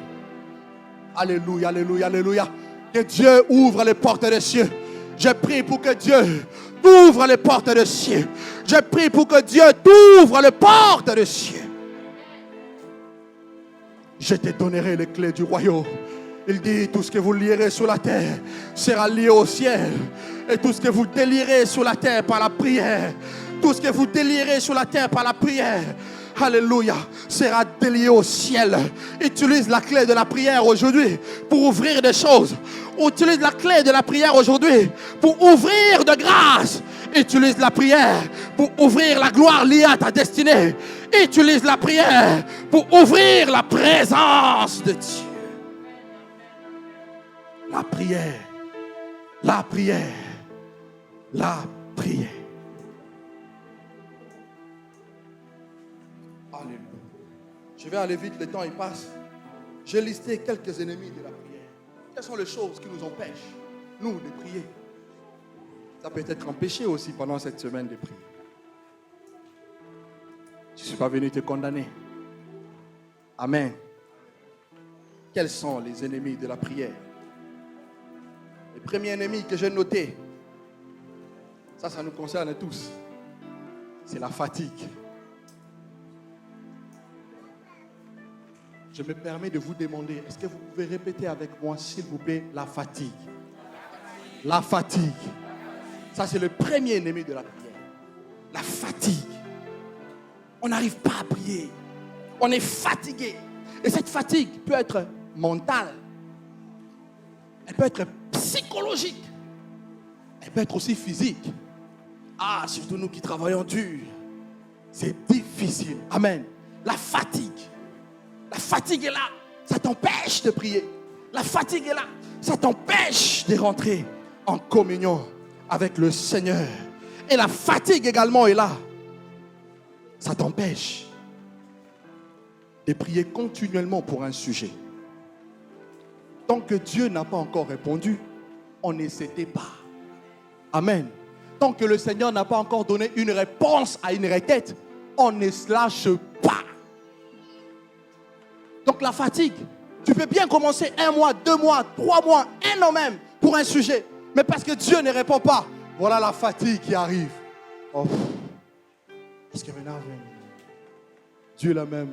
Alléluia, alléluia, alléluia. Que Dieu ouvre les portes des cieux. Je prie pour que Dieu ouvre les portes des cieux. Je prie pour que Dieu t'ouvre les portes des cieux. Je te donnerai les clés du royaume. Il dit, tout ce que vous lierez sur la terre sera lié au ciel. Et tout ce que vous délirez sur la terre par la prière, tout ce que vous délirez sur la terre par la prière, alléluia, sera délié au ciel. Utilise la clé de la prière aujourd'hui pour ouvrir des choses. Utilise la clé de la prière aujourd'hui pour ouvrir de grâce. Utilise la prière pour ouvrir la gloire liée à ta destinée. Utilise la prière pour ouvrir la présence de Dieu. La prière, la prière, la prière. Alléluia. Je vais aller vite, le temps il passe. J'ai listé quelques ennemis de la prière. Quelles sont les choses qui nous empêchent, nous, de prier? Ça peut être un péché aussi pendant cette semaine de prière. Je ne suis pas venu te condamner. Amen. Quels sont les ennemis de la prière? Le premier ennemi que j'ai noté, ça nous concerne tous, c'est la fatigue. Je me permets de vous demander, est-ce que vous pouvez répéter avec moi, s'il vous plaît, la fatigue? La fatigue. Ça, c'est le premier ennemi de la prière. La fatigue. On n'arrive pas à prier. On est fatigué. Et cette fatigue peut être mentale. Elle peut être psychologique. Elle peut être aussi physique. Ah, surtout nous qui travaillons dur. C'est difficile. Amen. La fatigue. La fatigue est là. Ça t'empêche de prier. La fatigue est là. Ça t'empêche de rentrer en communion avec le Seigneur. Et la fatigue également est là. Ça t'empêche de prier continuellement pour un sujet. Tant que Dieu n'a pas encore répondu, on ne s'était pas. Amen. Tant que le Seigneur n'a pas encore donné une réponse à une requête, on ne se lâche pas. Donc la fatigue, tu peux bien commencer 1 mois, 2 mois, 3 mois, 1 an même pour un sujet. Mais parce que Dieu ne répond pas, voilà la fatigue qui arrive. Oh. Est-ce que maintenant, Dieu l'a même...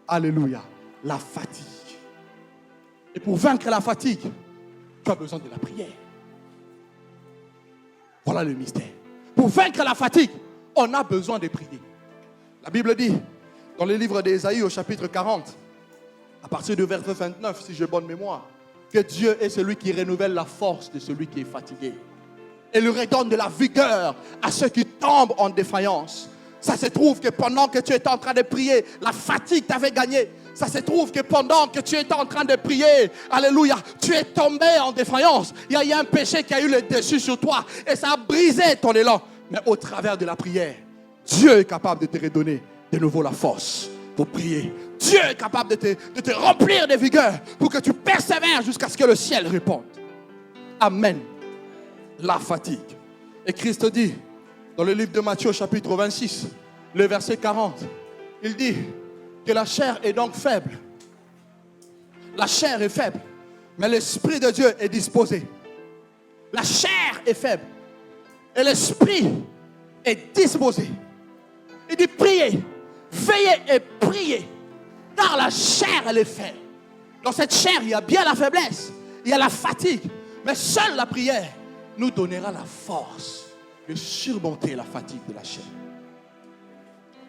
Alléluia. La fatigue. Et pour vaincre la fatigue, tu as besoin de la prière. Voilà le mystère. Pour vaincre la fatigue, on a besoin de prier. La Bible dit, dans le livre d'Ésaïe au chapitre 40, à partir du verset 29, si j'ai bonne mémoire, que Dieu est celui qui renouvelle la force de celui qui est fatigué. Et lui redonne de la vigueur à ceux qui tombent en défaillance. Ça se trouve que pendant que tu étais en train de prier, la fatigue t'avait gagné. Ça se trouve que pendant que tu étais en train de prier, alléluia, tu es tombé en défaillance. Il y a un péché qui a eu le dessus sur toi et ça a brisé ton élan. Mais au travers de la prière, Dieu est capable de te redonner de nouveau la force pour prier. Dieu est capable de te remplir de vigueur pour que tu persévères jusqu'à ce que le ciel réponde. Amen. La fatigue. Et Christ dit, dans le livre de Matthieu, chapitre 26, le verset 40, il dit que la chair est donc faible. La chair est faible, mais l'Esprit de Dieu est disposé. La chair est faible et l'Esprit est disposé. Il dit priez, veillez et priez, car la chair elle est faible. Dans cette chair, il y a bien la faiblesse, il y a la fatigue, mais seule la prière nous donnera la force de surmonter la fatigue de la chair.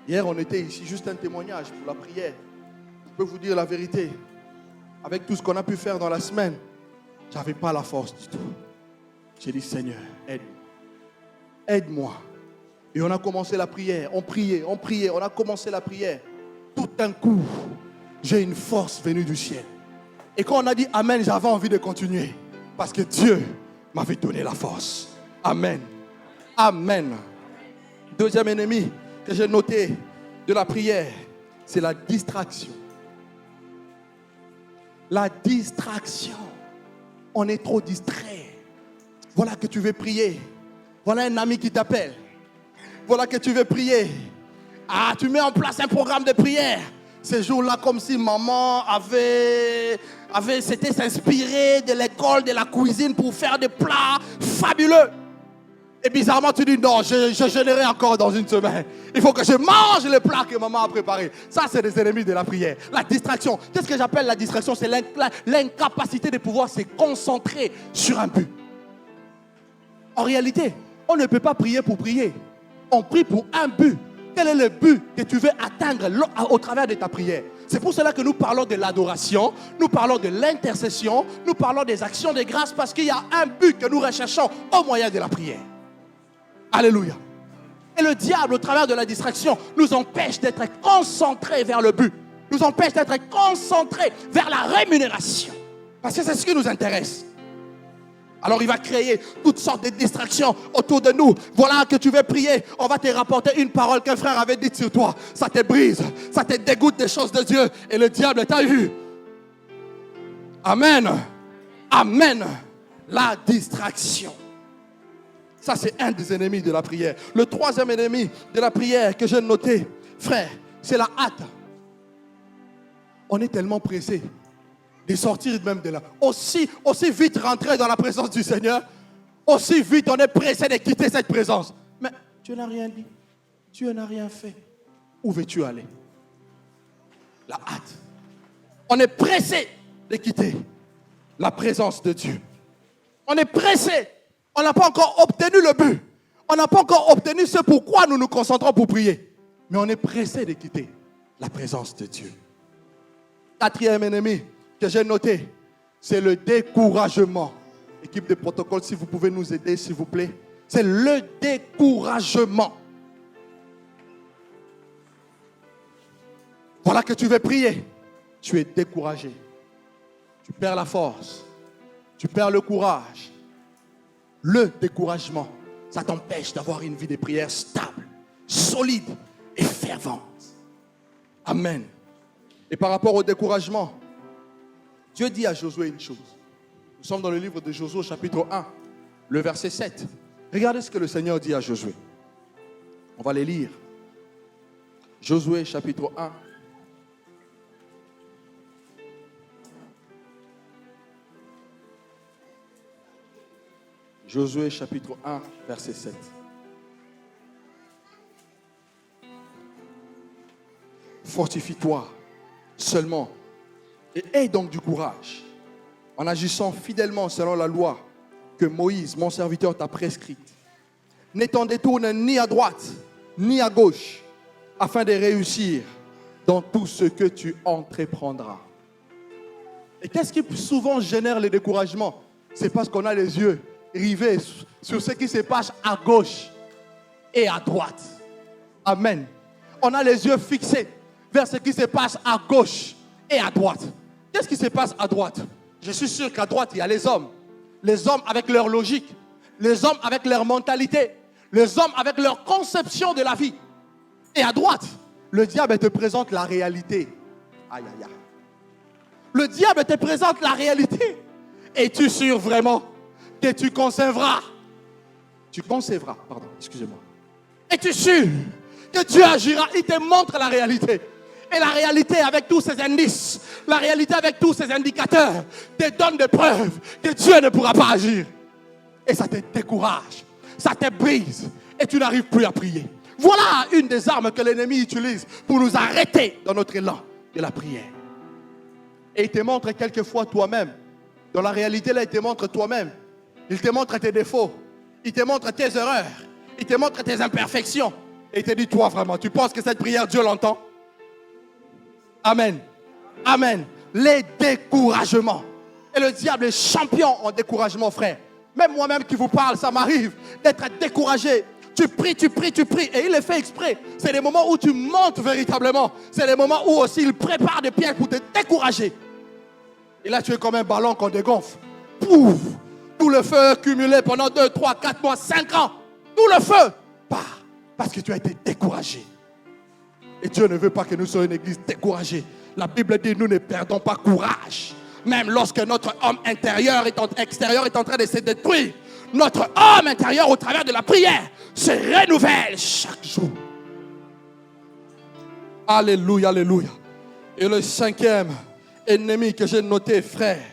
Hier, on était ici, juste un témoignage pour la prière. Je peux vous dire la vérité. Avec tout ce qu'on a pu faire dans la semaine, je n'avais pas la force du tout. J'ai dit, Seigneur, aide-moi. Aide-moi. Et on a commencé la prière. On priait, on a commencé la prière. Tout d'un coup, j'ai une force venue du ciel. Et quand on a dit Amen, j'avais envie de continuer. Parce que Dieu m'avait donné la force. Amen. Amen. Deuxième ennemi que j'ai noté de la prière, c'est la distraction. La distraction. On est trop distrait. Voilà que tu veux prier. Voilà un ami qui t'appelle. Voilà que tu veux prier. Ah, tu mets en place un programme de prière. Ces jours-là, comme si maman s'était inspirée de l'école, de la cuisine pour faire des plats fabuleux. Et bizarrement, tu dis non, je jeûnerai encore dans une semaine. Il faut que je mange les plats que maman a préparés. Ça, c'est des ennemis de la prière. La distraction. Qu'est-ce que j'appelle la distraction? C'est l'incapacité de pouvoir se concentrer sur un but. En réalité, on ne peut pas prier pour prier. On prie pour un but. Quel est le but que tu veux atteindre au travers de ta prière? C'est pour cela que nous parlons de l'adoration, nous parlons de l'intercession, nous parlons des actions de grâce parce qu'il y a un but que nous recherchons au moyen de la prière. Alléluia. Et le diable, au travers de la distraction, nous empêche d'être concentrés vers le but. Nous empêche d'être concentrés vers la rémunération. Parce que c'est ce qui nous intéresse. Alors il va créer toutes sortes de distractions autour de nous. Voilà que tu veux prier, on va te rapporter une parole qu'un frère avait dite sur toi. Ça te brise, ça te dégoûte des choses de Dieu. Et le diable t'a eu. Amen. Amen. La distraction. Ça, c'est un des ennemis de la prière. Le troisième ennemi de la prière que j'ai noté, frère, c'est la hâte. On est tellement pressé de sortir même de là. Aussi vite rentrer dans la présence du Seigneur, aussi vite on est pressé de quitter cette présence. Mais Dieu n'a rien dit. Dieu n'a rien fait. Où veux-tu aller? La hâte. On est pressé de quitter la présence de Dieu. On est pressé. On n'a pas encore obtenu le but. On n'a pas encore obtenu ce pourquoi nous nous concentrons pour prier. Mais on est pressé de quitter la présence de Dieu. Quatrième ennemi que j'ai noté, c'est le découragement. Équipe de protocole, si vous pouvez nous aider, s'il vous plaît. C'est le découragement. Voilà que tu veux prier. Tu es découragé. Tu perds la force. Tu perds le courage. Le découragement, ça t'empêche d'avoir une vie de prière stable, solide et fervente. Amen. Et par rapport au découragement, Dieu dit à Josué une chose. Nous sommes dans le livre de Josué, chapitre 1, le verset 7. Regardez ce que le Seigneur dit à Josué. On va les lire. Josué, chapitre 1. Josué, chapitre 1, verset 7. Fortifie-toi seulement et aie donc du courage en agissant fidèlement selon la loi que Moïse, mon serviteur, t'a prescrite. Ne t'en détourne ni à droite ni à gauche afin de réussir dans tout ce que tu entreprendras. Et qu'est-ce qui souvent génère le découragement? C'est parce qu'on a les yeux rivés sur ce qui se passe à gauche et à droite. Amen. On a les yeux fixés vers ce qui se passe à gauche et à droite. Qu'est-ce qui se passe à droite? Je suis sûr qu'à droite, il y a les hommes. Les hommes avec leur logique. Les hommes avec leur mentalité. Les hommes avec leur conception de la vie. Et à droite, le diable te présente la réalité. Aïe, aïe, aïe. Le diable te présente la réalité. Es-tu sûr vraiment que tu concevras? Tu concevras, pardon, excusez-moi. Es-tu sûr que Dieu agira? Il te montre la réalité. Et la réalité avec tous ces indices, la réalité avec tous ces indicateurs, te donne des preuves que Dieu ne pourra pas agir. Et ça te décourage, ça te brise, et tu n'arrives plus à prier. Voilà une des armes que l'ennemi utilise pour nous arrêter dans notre élan de la prière. Et il te montre quelquefois toi-même. Dans la réalité, là, il te montre toi-même. Il te montre tes défauts. Il te montre tes erreurs. Il te montre tes imperfections. Et il te dit, toi vraiment, tu penses que cette prière, Dieu l'entend? Amen. Amen. Les découragements. Et le diable est champion en découragement, frère. Même moi-même qui vous parle, ça m'arrive d'être découragé. Tu pries, tu pries, tu pries. Et il le fait exprès. C'est les moments où tu montes véritablement. C'est les moments où aussi il prépare des pièges pour te décourager. Et là, tu es comme un ballon qu'on dégonfle. Pouf! Tout le feu cumulé pendant 2, 3, 4 mois, 5 ans. Tout le feu part. Parce que tu as été découragé. Et Dieu ne veut pas que nous soyons une église découragée. La Bible dit, nous ne perdons pas courage. Même lorsque notre homme extérieur est en train de se détruire. Notre homme intérieur, au travers de la prière, se renouvelle chaque jour. Alléluia, alléluia. Et le cinquième ennemi que j'ai noté, frère,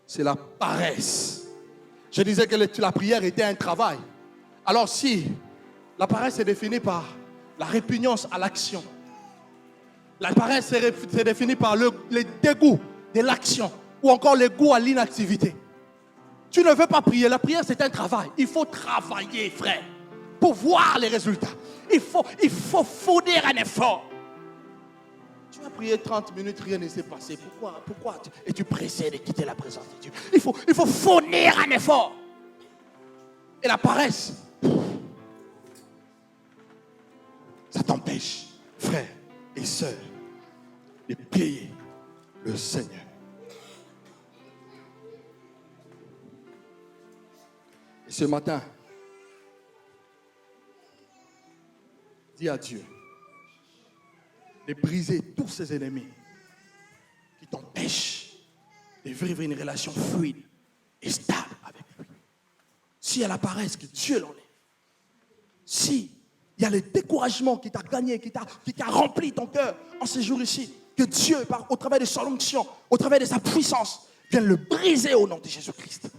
c'est la paresse. Je disais que la prière était un travail. Alors si la paresse est définie par la répugnance à l'action, la paresse est définie par le dégoût de l'action ou encore le goût à l'inactivité. Tu ne veux pas prier. La prière, c'est un travail. Il faut travailler, frère, pour voir les résultats. Il faut fournir un effort. Tu as prié 30 minutes, rien ne s'est passé. Pourquoi es-tu pressé de quitter la présence de Dieu? Il faut fournir un effort. Et la paresse, ça t'empêche, frère et sœurs, de payer le Seigneur. Et ce matin, dis à Dieu de briser tous ces ennemis qui t'empêchent de vivre une relation fluide et stable avec lui. S'il y a la paresse, que Dieu l'enlève. Si il y a le découragement qui t'a gagné, qui t'a rempli ton cœur en ces jours ici, que Dieu, au travers de son onction, au travers de sa puissance, vienne le briser au nom de Jésus-Christ.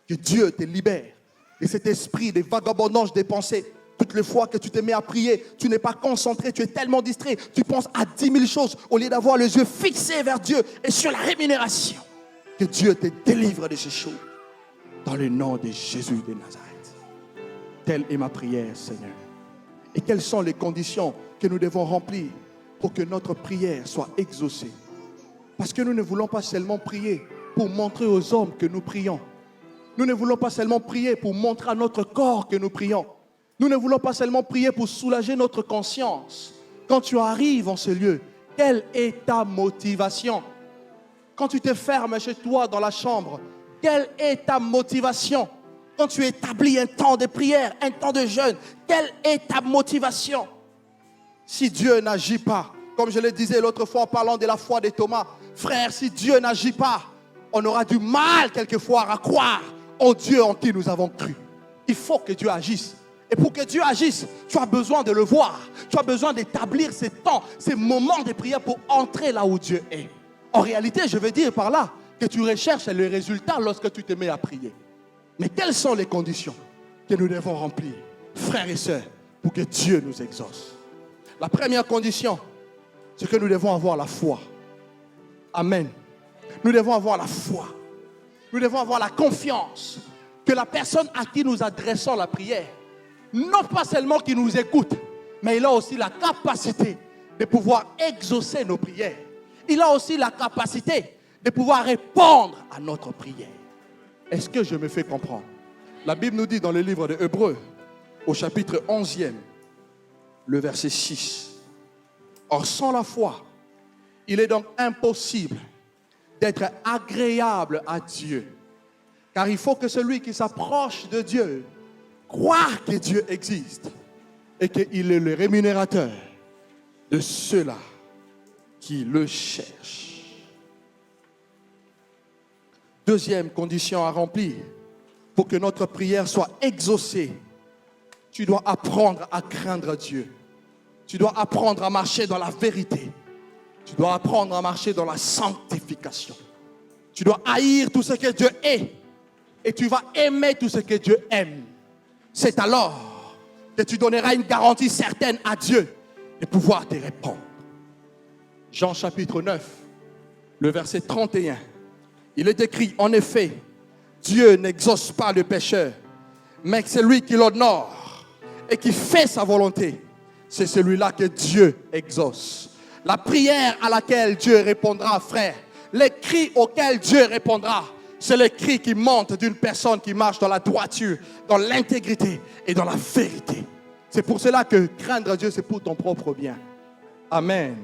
Que Dieu te libère de cet esprit de vagabondage des pensées. Toutes les fois que tu te mets à prier, tu n'es pas concentré, tu es tellement distrait, tu penses à 10 000 choses au lieu d'avoir les yeux fixés vers Dieu et sur la rémunération. Que Dieu te délivre de ces choses. dans le nom de Jésus de Nazareth. Telle est ma prière, Seigneur. Et quelles sont les conditions que nous devons remplir pour que notre prière soit exaucée? Parce que nous ne voulons pas seulement prier pour montrer aux hommes que nous prions. Nous ne voulons pas seulement prier pour montrer à notre corps que nous prions. Nous ne voulons pas seulement prier pour soulager notre conscience. Quand tu arrives en ce lieu, quelle est ta motivation? Quand tu te fermes chez toi dans la chambre, quelle est ta motivation? Quand tu établis un temps de prière, un temps de jeûne, quelle est ta motivation? Si Dieu n'agit pas, comme je le disais l'autre fois en parlant de la foi de Thomas, frère, si Dieu n'agit pas, on aura du mal quelquefois à croire au Dieu en qui nous avons cru. Il faut que Dieu agisse. Et pour que Dieu agisse, tu as besoin de le voir. Tu as besoin d'établir ces temps, ces moments de prière pour entrer là où Dieu est. En réalité, je veux dire par là que tu recherches le résultat lorsque tu te mets à prier. Mais quelles sont les conditions que nous devons remplir, frères et sœurs, pour que Dieu nous exauce? La première condition, c'est que nous devons avoir la foi. Amen. Nous devons avoir la foi. Nous devons avoir la confiance que la personne à qui nous adressons la prière, non pas seulement qu'il nous écoute, mais il a aussi la capacité de pouvoir exaucer nos prières. Il a aussi la capacité de pouvoir répondre à notre prière. Est-ce que je me fais comprendre? La Bible nous dit dans le livre de Hébreux, au chapitre 11e, le verset 6. Or, sans la foi, il est donc impossible d'être agréable à Dieu. Car il faut que celui qui s'approche de Dieu croit que Dieu existe et qu'il est le rémunérateur de ceux-là qui le cherchent. Deuxième condition à remplir pour que notre prière soit exaucée, tu dois apprendre à craindre Dieu. Tu dois apprendre à marcher dans la vérité. Tu dois apprendre à marcher dans la sanctification. Tu dois haïr tout ce que Dieu est et tu vas aimer tout ce que Dieu aime. C'est alors que tu donneras une garantie certaine à Dieu de pouvoir te répondre. Jean chapitre 9, le verset 31. Il est écrit, en effet, Dieu n'exauce pas le pécheur, mais celui qui l'honore et qui fait sa volonté, c'est celui-là que Dieu exauce. La prière à laquelle Dieu répondra, frère, les cris auxquels Dieu répondra, c'est le cri qui monte d'une personne qui marche dans la droiture, dans l'intégrité et dans la vérité. C'est pour cela que craindre Dieu, c'est pour ton propre bien. Amen.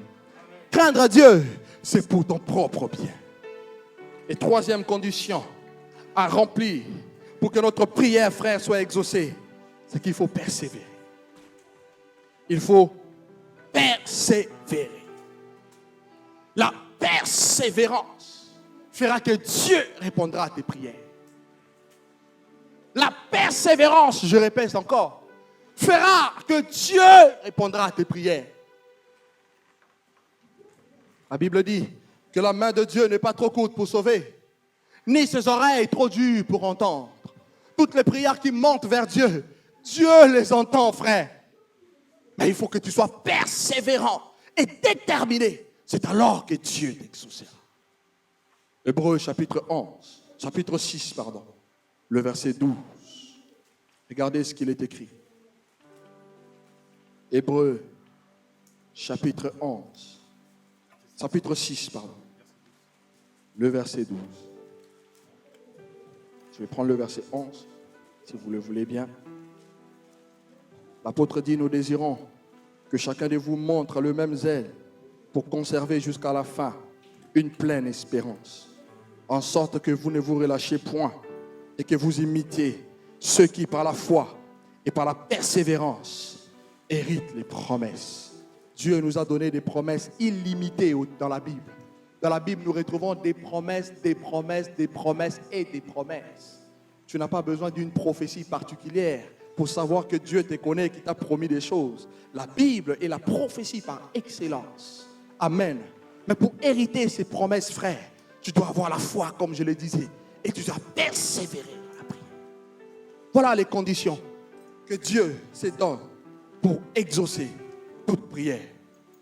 Craindre Dieu, c'est pour ton propre bien. Et troisième condition à remplir pour que notre prière, frère, soit exaucée, c'est qu'il faut persévérer. Il faut persévérer. La persévérance fera que Dieu répondra à tes prières. La persévérance, je répète encore, fera que Dieu répondra à tes prières. La Bible dit que la main de Dieu n'est pas trop courte pour sauver, ni ses oreilles trop dures pour entendre. Toutes les prières qui montent vers Dieu, Dieu les entend, frère. Mais il faut que tu sois persévérant et déterminé. C'est alors que Dieu t'exaucera. Hébreux chapitre 6, le verset 12. Regardez ce qu'il est écrit. Hébreux chapitre 6, le verset 12. Je vais prendre le verset 11, si vous le voulez bien. L'apôtre dit, nous désirons que chacun de vous montre le même zèle pour conserver jusqu'à la fin une pleine espérance, en sorte que vous ne vous relâchez point et que vous imitiez ceux qui, par la foi et par la persévérance, héritent les promesses. Dieu nous a donné des promesses illimitées dans la Bible. Dans la Bible, nous retrouvons des promesses, des promesses, des promesses et des promesses. Tu n'as pas besoin d'une prophétie particulière pour savoir que Dieu te connaît et qu'il t'a promis des choses. La Bible est la prophétie par excellence. Amen. Mais pour hériter ces promesses, frère, tu dois avoir la foi, comme je le disais, et tu dois persévérer dans la prière. Voilà les conditions que Dieu se donne pour exaucer toute prière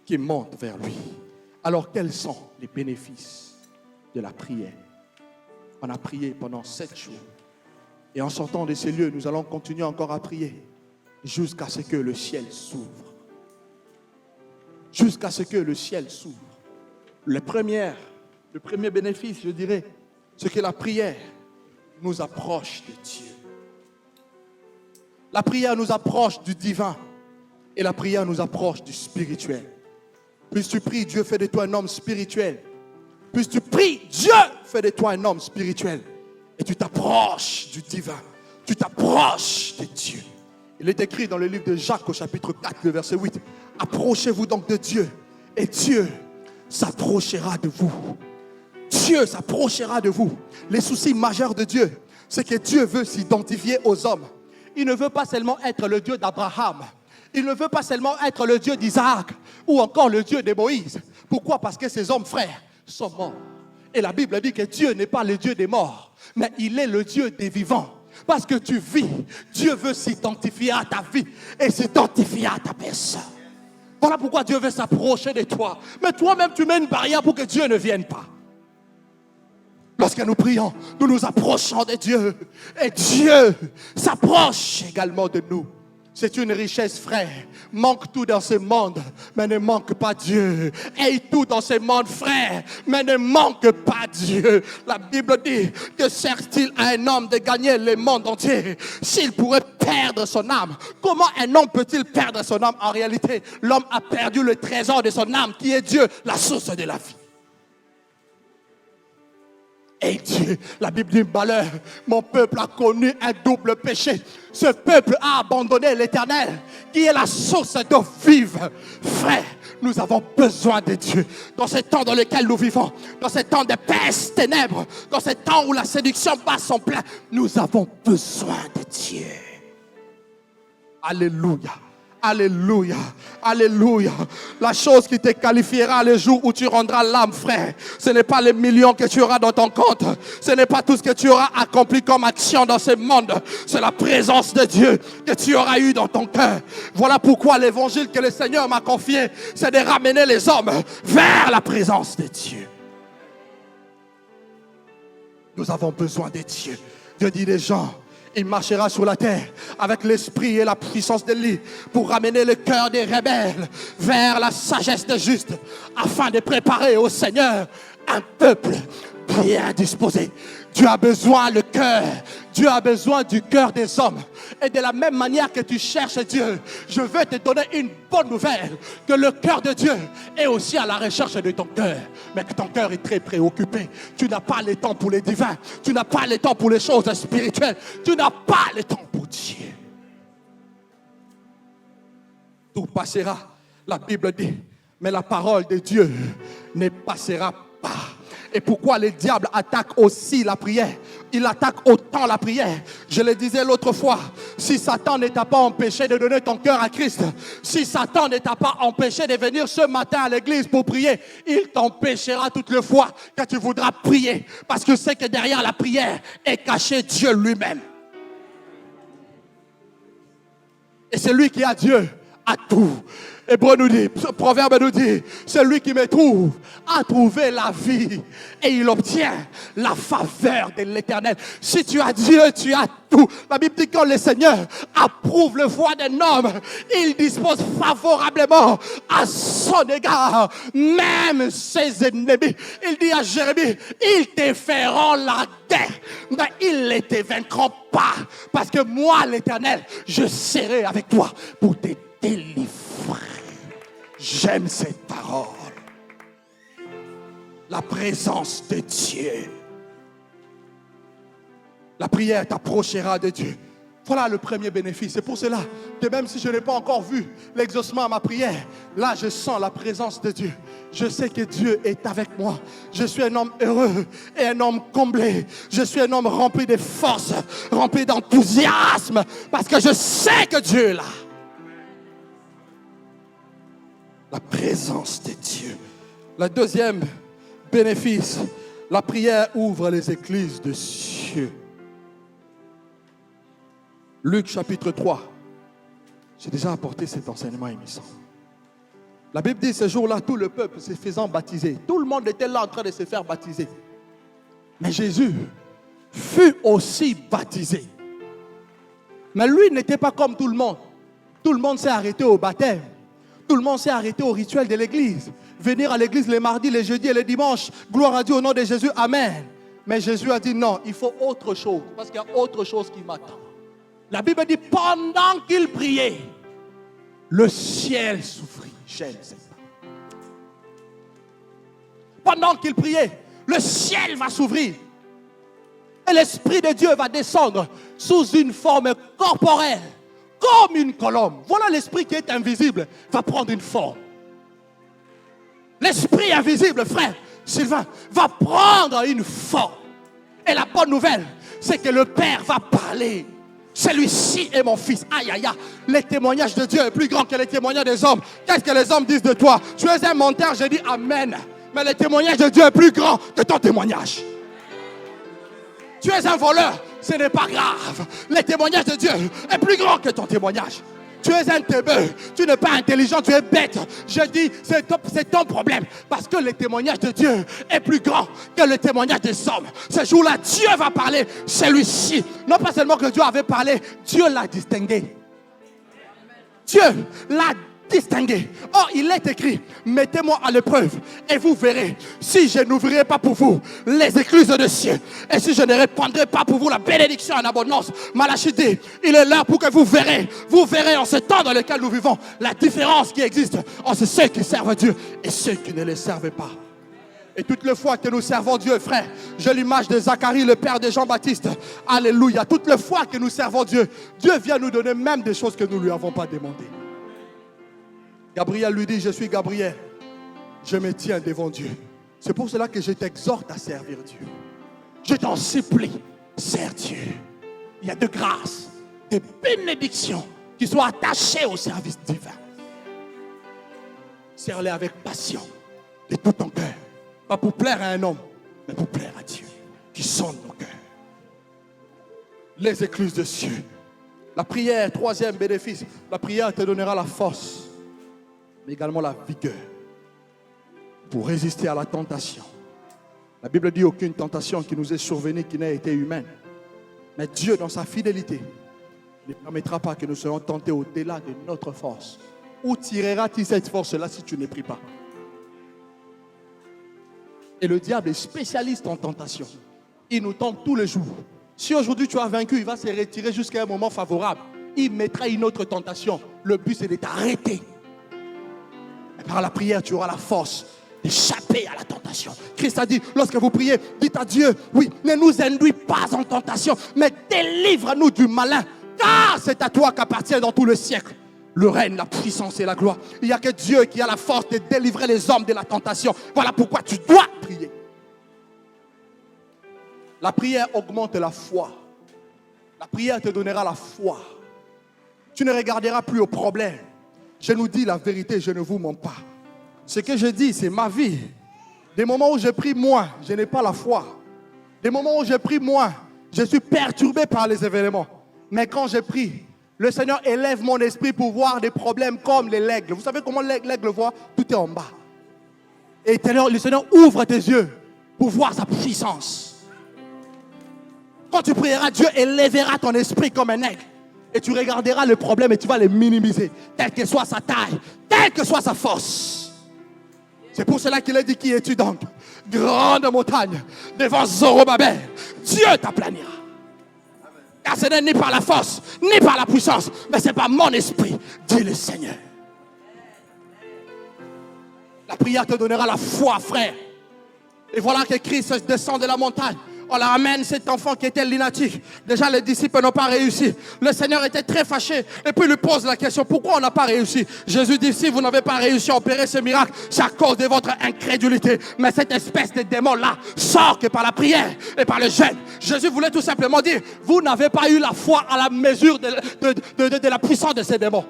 qui monte vers lui. Alors, quels sont les bénéfices de la prière? On a prié pendant 7 jours. Et en sortant de ces lieux, nous allons continuer encore à prier jusqu'à ce que le ciel s'ouvre. Jusqu'à ce que le ciel s'ouvre. Le premier bénéfice, je dirais, c'est que la prière nous approche de Dieu. La prière nous approche du divin et la prière nous approche du spirituel. Plus tu pries, Dieu fait de toi un homme spirituel. Plus tu pries, Dieu fait de toi un homme spirituel. Et tu t'approches du divin. Tu t'approches de Dieu. Il est écrit dans le livre de Jacques au chapitre 4, le verset 8. Approchez-vous donc de Dieu et Dieu s'approchera de vous. Dieu s'approchera de vous. Les soucis majeurs de Dieu, c'est que Dieu veut s'identifier aux hommes. Il ne veut pas seulement être le Dieu d'Abraham. Il ne veut pas seulement être le Dieu d'Isaac ou encore le Dieu de Moïse. Pourquoi? Parce que ses hommes frères sont morts. Et la Bible dit que Dieu n'est pas le Dieu des morts, mais il est le Dieu des vivants. Parce que tu vis, Dieu veut s'identifier à ta vie et s'identifier à ta personne. Voilà pourquoi Dieu veut s'approcher de toi. Mais toi-même, tu mets une barrière pour que Dieu ne vienne pas. Lorsque nous prions, nous nous approchons de Dieu. Et Dieu s'approche également de nous. C'est une richesse, frère. Manque tout dans ce monde, mais ne manque pas Dieu. Aie tout dans ce monde, frère, mais ne manque pas Dieu. La Bible dit que sert-il à un homme de gagner le monde entier s'il pourrait perdre son âme? Comment un homme peut-il perdre son âme? En réalité, l'homme a perdu le trésor de son âme, qui est Dieu, la source de la vie. Et Dieu, la Bible dit, malheur, mon peuple a connu un double péché. Ce peuple a abandonné l'Éternel, qui est la source d'eau vive. Frère, nous avons besoin de Dieu. Dans ce temps dans lequel nous vivons, dans ce temps de peste, ténèbres, dans ce temps où la séduction bat son plein, nous avons besoin de Dieu. Alléluia. Alléluia, alléluia. La chose qui te qualifiera le jour où tu rendras l'âme, frère, ce n'est pas les millions que tu auras dans ton compte. Ce n'est pas tout ce que tu auras accompli comme action dans ce monde. C'est la présence de Dieu que tu auras eu dans ton cœur. Voilà pourquoi l'évangile que le Seigneur m'a confié, c'est de ramener les hommes vers la présence de Dieu. Nous avons besoin de Dieu. Dieu dit les gens, il marchera sur la terre avec l'esprit et la puissance de lui pour ramener le cœur des rebelles vers la sagesse des justes, afin de préparer au Seigneur un peuple bien disposé. Dieu a besoin du cœur. Dieu a besoin du cœur des hommes. Et de la même manière que tu cherches Dieu, je veux te donner une bonne nouvelle, que le cœur de Dieu est aussi à la recherche de ton cœur. Mais que ton cœur est très préoccupé. Tu n'as pas le temps pour les divins. Tu n'as pas le temps pour les choses spirituelles. Tu n'as pas le temps pour Dieu. Tout passera, la Bible dit. Mais la parole de Dieu ne passera pas. Et pourquoi le diable attaque aussi la prière? Il attaque autant la prière. Je le disais l'autre fois, si Satan ne t'a pas empêché de donner ton cœur à Christ, si Satan ne t'a pas empêché de venir ce matin à l'église pour prier, il t'empêchera toutes les fois que tu voudras prier. Parce que c'est que derrière la prière est caché Dieu lui-même. Et c'est lui qui a Dieu à tout. Hébreu nous dit, ce proverbe nous dit, celui qui me trouve a trouvé la vie et il obtient la faveur de l'Éternel. Si tu as Dieu, tu as tout. La Bible dit que quand le Seigneur approuve le voie d'un homme, il dispose favorablement à son égard, même ses ennemis. Il dit à Jérémie, ils te feront la guerre, mais ils ne te vaincront pas, parce que moi, l'Éternel, je serai avec toi pour te délivrer. J'aime cette parole. La présence de Dieu. La prière t'approchera de Dieu. Voilà le premier bénéfice. C'est pour cela que même si je n'ai pas encore vu l'exaucement à ma prière, là je sens la présence de Dieu. Je sais que Dieu est avec moi. Je suis un homme heureux et un homme comblé. Je suis un homme rempli de force, rempli d'enthousiasme, parce que je sais que Dieu est là. La présence de Dieu. Le deuxième bénéfice, la prière ouvre les églises de cieux. Luc chapitre 3. J'ai déjà apporté cet enseignement, il me semble. La Bible dit ce jour-là, tout le peuple se faisant baptiser. Tout le monde était là en train de se faire baptiser. Mais Jésus fut aussi baptisé. Mais lui n'était pas comme tout le monde. Tout le monde s'est arrêté au baptême. Tout le monde s'est arrêté au rituel de l'église. Venir à l'église les mardis, les jeudis et les dimanches. Gloire à Dieu au nom de Jésus. Amen. Mais Jésus a dit non, il faut autre chose. Parce qu'il y a autre chose qui m'attend. La Bible dit pendant qu'il priait, le ciel s'ouvrit. J'aime cette parole. Pendant qu'il priait, le ciel va s'ouvrir. Et l'Esprit de Dieu va descendre sous une forme corporelle, comme une colombe. Voilà l'Esprit qui est invisible, va prendre une forme. L'Esprit invisible, frère Sylvain, va prendre une forme. Et la bonne nouvelle, c'est que le Père va parler. Celui-ci est mon fils. Aïe, aïe, aïe. Les témoignages de Dieu est plus grand que les témoignages des hommes. Qu'est-ce que les hommes disent de toi? Tu es un menteur, je dis Amen. Mais le témoignage de Dieu est plus grand que ton témoignage. Tu es un voleur, ce n'est pas grave. Le témoignage de Dieu est plus grand que ton témoignage. Tu es un teubeux, tu n'es pas intelligent, tu es bête. Je dis, c'est ton problème. Parce que le témoignage de Dieu est plus grand que le témoignage des hommes. Ce jour-là, Dieu va parler, celui-ci. Non pas seulement que Dieu avait parlé, Dieu l'a distingué. Dieu l'a distingué. Or, il est écrit, mettez-moi à l'épreuve et vous verrez si je n'ouvrirai pas pour vous les écluses de cieux et si je ne répandrai pas pour vous la bénédiction en abondance. Malachie dit, il est là pour que vous verrez en ce temps dans lequel nous vivons la différence qui existe entre ceux qui servent Dieu et ceux qui ne le servent pas. Et toutes les fois que nous servons Dieu, frère, j'ai l'image de Zacharie, le père de Jean-Baptiste. Alléluia. Toutes les fois que nous servons Dieu, Dieu vient nous donner même des choses que nous ne lui avons pas demandées. Gabriel lui dit, je suis Gabriel, je me tiens devant Dieu. C'est pour cela que je t'exhorte à servir Dieu. Je t'en supplie, sers Dieu. Il y a de grâce, de bénédictions qui sont attachées au service divin. Sers-les avec passion, de tout ton cœur. Pas pour plaire à un homme, mais pour plaire à Dieu, qui sonde nos cœurs. Les écluses de cieux. La prière, troisième bénéfice, la prière te donnera la force, mais également la vigueur pour résister à la tentation. La Bible dit aucune tentation qui nous est survenue qui n'ait été humaine. Mais Dieu, dans sa fidélité, ne permettra pas que nous soyons tentés au-delà de notre force. Où tireras-tu cette force-là si tu ne pries pas? Et le diable est spécialiste en tentation. Il nous tente tous les jours. Si aujourd'hui tu as vaincu, il va se retirer jusqu'à un moment favorable. Il mettra une autre tentation. Le but, c'est de t'arrêter. Par la prière, tu auras la force d'échapper à la tentation. Christ a dit, lorsque vous priez, dites à Dieu, oui, ne nous induis pas en tentation, mais délivre-nous du malin, car c'est à toi qu'appartient dans tout le siècle le règne, la puissance et la gloire. Il n'y a que Dieu qui a la force de délivrer les hommes de la tentation. Voilà pourquoi tu dois prier. La prière augmente la foi. La prière te donnera la foi. Tu ne regarderas plus au problème. Je nous dis la vérité, je ne vous mens pas. Ce que je dis, c'est ma vie. Des moments où je prie moins, je n'ai pas la foi. Des moments où je prie moins, je suis perturbé par les événements. Mais quand je prie, le Seigneur élève mon esprit pour voir des problèmes comme les l'aigle. Vous savez comment l'aigle voit? Tout est en bas. Et le Seigneur ouvre tes yeux pour voir sa puissance. Quand tu prieras, Dieu élèvera ton esprit comme un aigle. Et tu regarderas le problème et tu vas les minimiser. Telle que soit sa taille, telle que soit sa force. C'est pour cela qu'il a dit, qui es-tu donc? Grande montagne, devant Zorobabel, Dieu t'aplanira. Car ce n'est ni par la force, ni par la puissance, mais c'est par mon esprit, dit le Seigneur. La prière te donnera la foi, frère. Et voilà que Christ descend de la montagne. On la ramène, cet enfant qui était lunatique. Déjà, les disciples n'ont pas réussi. Le Seigneur était très fâché. Et puis, il lui pose la question, pourquoi on n'a pas réussi? Jésus dit, si vous n'avez pas réussi à opérer ce miracle, c'est à cause de votre incrédulité. Mais cette espèce de démon-là sort que par la prière et par le jeûne. Jésus voulait tout simplement dire, vous n'avez pas eu la foi à la mesure de la puissance de ces démons.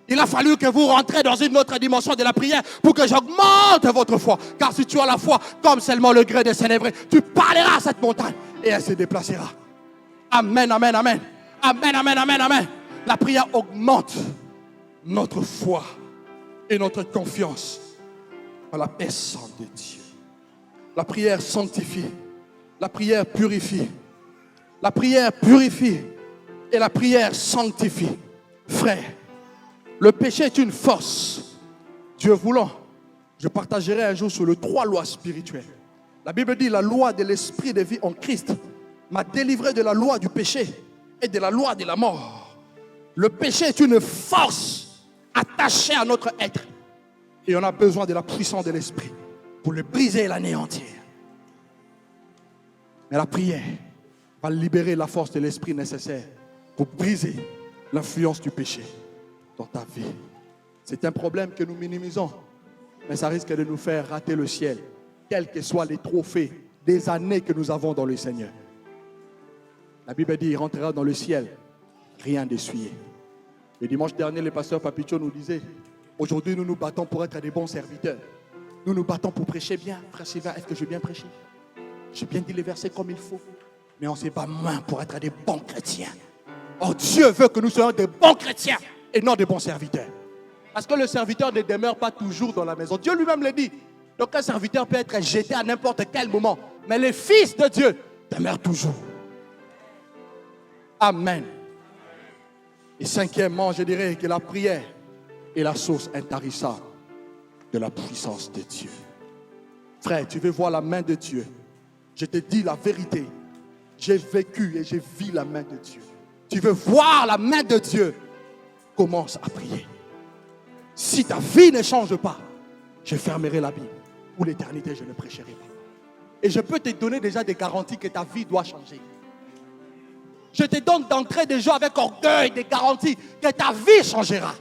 Il a fallu que vous rentrez dans une autre dimension de la prière pour que j'augmente votre foi. Car si tu as la foi comme seulement le gré des Sénébrés, tu parleras à cette montagne et elle se déplacera. Amen, amen, amen. Amen, amen, amen, amen. La prière augmente notre foi et notre confiance en la personne de Dieu. La prière sanctifie. La prière purifie. La prière purifie Et la prière sanctifie. Frère, le péché est une force. Dieu voulant, je partagerai un jour sur les 3 lois spirituelles. La Bible dit, la loi de l'esprit de vie en Christ m'a délivré de la loi du péché et de la loi de la mort. Le péché est une force attachée à notre être. Et on a besoin de la puissance de l'esprit pour le briser et l'anéantir. Mais la prière va libérer la force de l'esprit nécessaire pour briser l'influence du péché dans ta vie. C'est un problème que nous minimisons, mais ça risque de nous faire rater le ciel, quels que soient les trophées des années que nous avons dans le Seigneur. La Bible dit, il rentrera dans le ciel, rien d'essuyé. Le dimanche dernier, le pasteur Papicho nous disait, aujourd'hui nous nous battons pour être des bons serviteurs. Nous nous battons pour prêcher bien. Frère Sylvain, est-ce que j'ai bien prêché? J'ai bien dit les versets comme il faut. Mais on ne s'est pas moins pour être des bons chrétiens. Oh, Dieu veut que nous soyons des bons chrétiens et non des bons serviteurs. Parce que le serviteur ne demeure pas toujours dans la maison. Dieu lui-même le dit. Donc un serviteur peut être jeté à n'importe quel moment. Mais les fils de Dieu demeurent toujours. Amen. Et cinquièmement, je dirais que la prière est la source intarissable de la puissance de Dieu. Frère, tu veux voir la main de Dieu? Je te dis la vérité. J'ai vécu et j'ai vu la main de Dieu. Tu veux voir la main de Dieu? Commence à prier. Si ta vie ne change pas, je fermerai la Bible. Pour l'éternité, je ne prêcherai pas. Et je peux te donner déjà des garanties que ta vie doit changer. Je te donne d'entrée déjà avec orgueil des garanties que ta vie changera.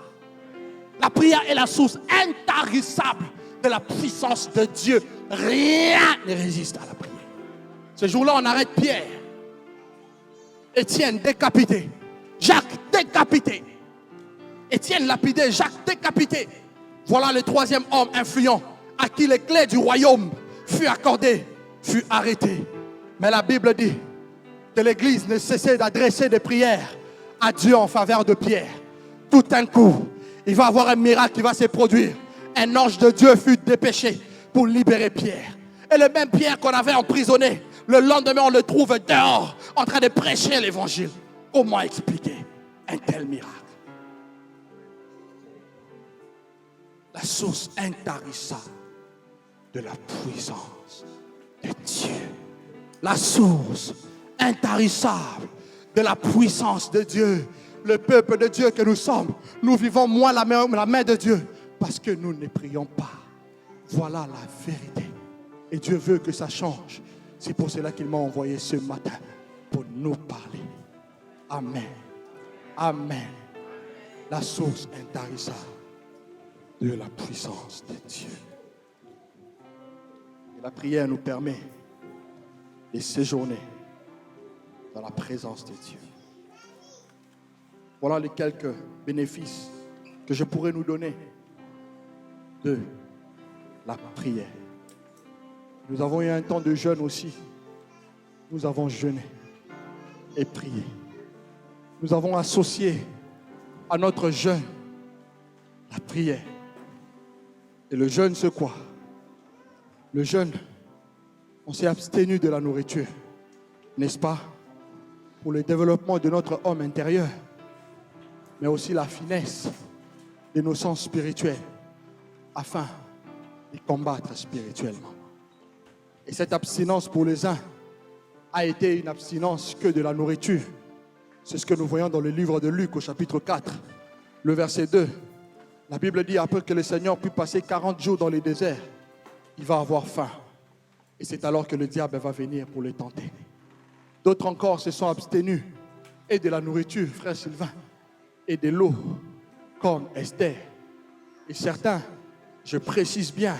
La prière est la source intarissable de la puissance de Dieu. Rien ne résiste à la prière. Ce jour-là, on arrête Pierre. Étienne décapité. Jacques décapité. Étienne lapidé, Jacques décapité. Voilà le 3e homme influent à qui les clés du royaume furent accordées, fut arrêté. Mais la Bible dit que l'Église ne cessait d'adresser des prières à Dieu en faveur de Pierre. Tout d'un coup, il va y avoir un miracle qui va se produire. Un ange de Dieu fut dépêché pour libérer Pierre. Et le même Pierre qu'on avait emprisonné, le lendemain on le trouve dehors en train de prêcher l'évangile. Comment expliquer un tel miracle? La source intarissable de la puissance de Dieu. La source intarissable de la puissance de Dieu. Le peuple de Dieu que nous sommes, nous vivons moins la main de Dieu parce que nous ne prions pas. Voilà la vérité. Et Dieu veut que ça change. C'est pour cela qu'il m'a envoyé ce matin pour nous parler. Amen. Amen. La source intarissable de la puissance de Dieu. Et la prière nous permet de séjourner dans la présence de Dieu. Voilà les quelques bénéfices que je pourrais nous donner de la prière. Nous avons eu un temps de jeûne aussi. Nous avons jeûné et prié. Nous avons associé à notre jeûne la prière. Et le jeûne, c'est quoi? Le jeûne, on s'est abstenu de la nourriture, n'est-ce pas? Pour le développement de notre homme intérieur, mais aussi la finesse de nos sens spirituels, afin de combattre spirituellement. Et cette abstinence pour les uns a été une abstinence que de la nourriture. C'est ce que nous voyons dans le livre de Luc au chapitre 4, le verset 2. La Bible dit, après que le Seigneur put passer 40 jours dans le désert, il va avoir faim. Et c'est alors que le diable va venir pour le tenter. D'autres encore se sont abstenus et de la nourriture, frère Sylvain, et de l'eau, comme Esther. Et certains, je précise bien,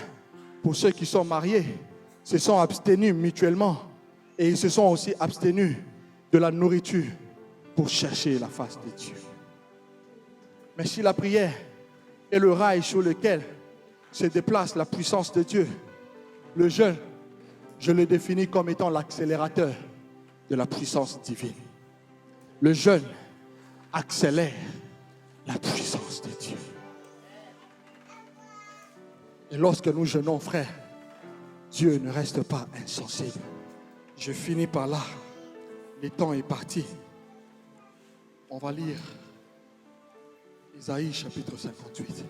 pour ceux qui sont mariés, se sont abstenus mutuellement et ils se sont aussi abstenus de la nourriture pour chercher la face de Dieu. Mais si la prière est le rail sur lequel se déplace la puissance de Dieu, le jeûne, je le définis comme étant l'accélérateur de la puissance divine. Le jeûne accélère la puissance de Dieu. Et lorsque nous jeûnons, frère, Dieu ne reste pas insensible. Je finis par là. Le temps est parti. On va lire Isaïe chapitre 58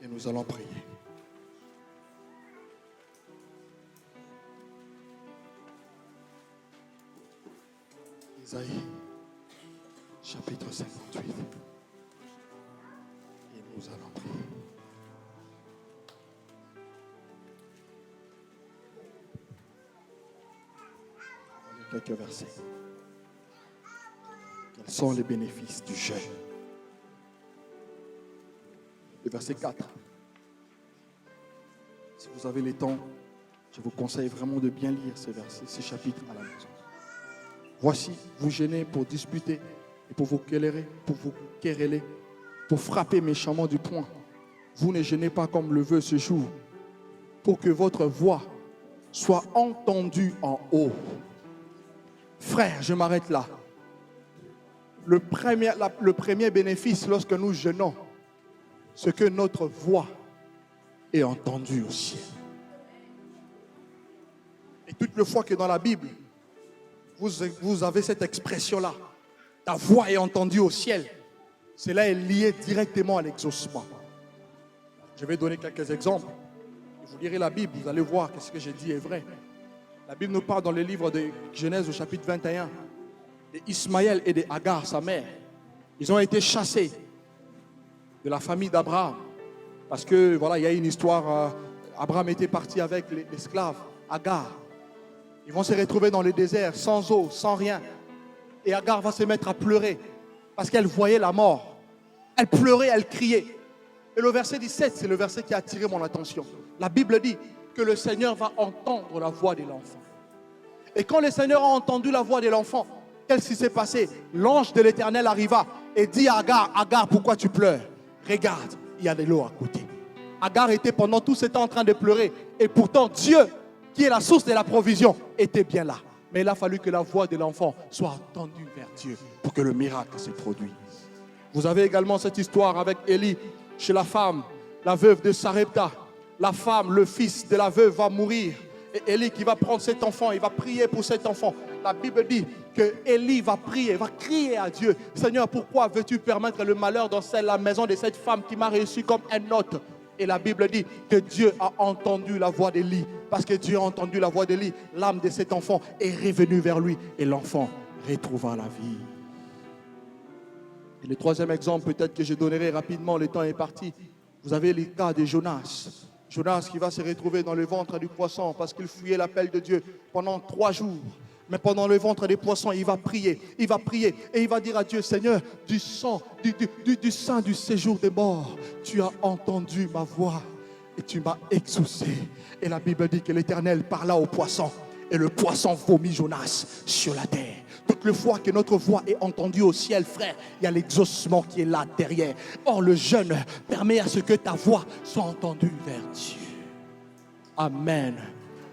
et nous allons prier. Isaïe chapitre 58 et nous allons prier. On va lire quelques versets. Quels sont les bénéfices du jeûne? Le verset 4. Si vous avez le temps, je vous conseille vraiment de bien lire ces versets, ces chapitres à la maison. Voici, vous gênez pour disputer et pour vous quereller, pour frapper méchamment du poing. Vous ne gênez pas comme le veut ce jour, pour que votre voix soit entendue en haut. Frère, je m'arrête là. Le premier bénéfice lorsque nous jeûnons, c'est que notre voix est entendue au ciel. Et toutes les fois que dans la Bible, vous avez cette expression-là, ta voix est entendue au ciel, cela est lié directement à l'exaucement. Je vais donner quelques exemples. Vous lirez la Bible, vous allez voir que ce que j'ai dit est vrai. La Bible nous parle dans le livre de Genèse au chapitre 21 d'Ismaël et d'Agar, sa mère. Ils ont été chassés de la famille d'Abraham. Parce que, voilà, il y a une histoire, Abraham était parti avec l'esclave, Agar. Ils vont se retrouver dans le désert, sans eau, sans rien. Et Agar va se mettre à pleurer, parce qu'elle voyait la mort. Elle pleurait, elle criait. Et le verset 17, c'est le verset qui a attiré mon attention. La Bible dit que le Seigneur va entendre la voix de l'enfant. Et quand le Seigneur a entendu la voix de l'enfant, qu'est-ce qui s'est passé? L'ange de l'Éternel arriva et dit à Agar, Agar, pourquoi tu pleures? Regarde, il y a de l'eau à côté. Agar était pendant tout ce temps en train de pleurer. Et pourtant, Dieu, qui est la source de la provision, était bien là. Mais il a fallu que la voix de l'enfant soit entendue vers Dieu pour que le miracle se produise. Vous avez également cette histoire avec Élie chez la femme, la veuve de Sarepta. La femme, le fils de la veuve va mourir. Et Élie qui va prendre cet enfant, il va prier pour cet enfant. La Bible dit que Élie va prier, va crier à Dieu. Seigneur, pourquoi veux-tu permettre le malheur dans la maison de cette femme qui m'a reçu comme un hôte? Et la Bible dit que Dieu a entendu la voix d'Élie. Parce que Dieu a entendu la voix d'Élie, l'âme de cet enfant est revenue vers lui. Et l'enfant retrouva la vie. Et le troisième exemple, peut-être que je donnerai rapidement, le temps est parti. Vous avez le cas de Jonas. Jonas qui va se retrouver dans le ventre du poisson parce qu'il fuyait l'appel de Dieu pendant 3 jours. Mais pendant le ventre des poissons, il va prier et il va dire à Dieu, Seigneur, du sang du séjour des morts, tu as entendu ma voix et tu m'as exaucé. Et la Bible dit que l'Éternel parla au poisson et le poisson vomit Jonas sur la terre. Toutes les fois que notre voix est entendue au ciel, frère, il y a l'exaucement qui est là derrière. Or, le jeûne permet à ce que ta voix soit entendue vers Dieu. Amen.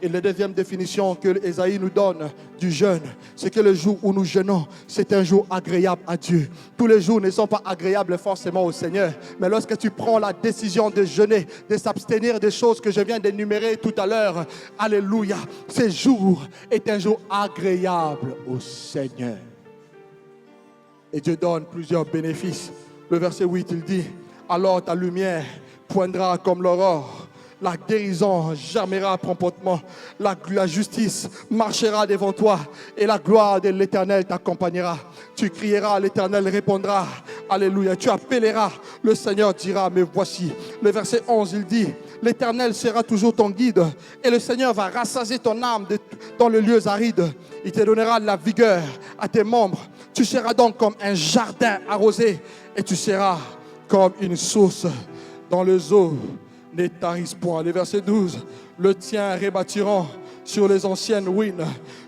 Et la deuxième définition que Ésaïe nous donne du jeûne, c'est que le jour où nous jeûnons, c'est un jour agréable à Dieu. Tous les jours ne sont pas agréables forcément au Seigneur. Mais lorsque tu prends la décision de jeûner, de s'abstenir des choses que je viens d'énumérer tout à l'heure, alléluia, ce jour est un jour agréable au Seigneur. Et Dieu donne plusieurs bénéfices. Le verset 8, il dit, alors ta lumière poindra comme l'aurore. La guérison germera promptement. La justice marchera devant toi. Et la gloire de l'Éternel t'accompagnera. Tu crieras, l'Éternel répondra. Alléluia. Tu appelleras, le Seigneur dira, me voici. Le verset 11, il dit, l'Éternel sera toujours ton guide. Et le Seigneur va rassasier ton âme dans les lieux arides. Il te donnera la vigueur à tes membres. Tu seras donc comme un jardin arrosé. Et tu seras comme une source dans les eaux. Ne tarisse point. Le verset 12, le tien rebâtiront sur les anciennes ruines.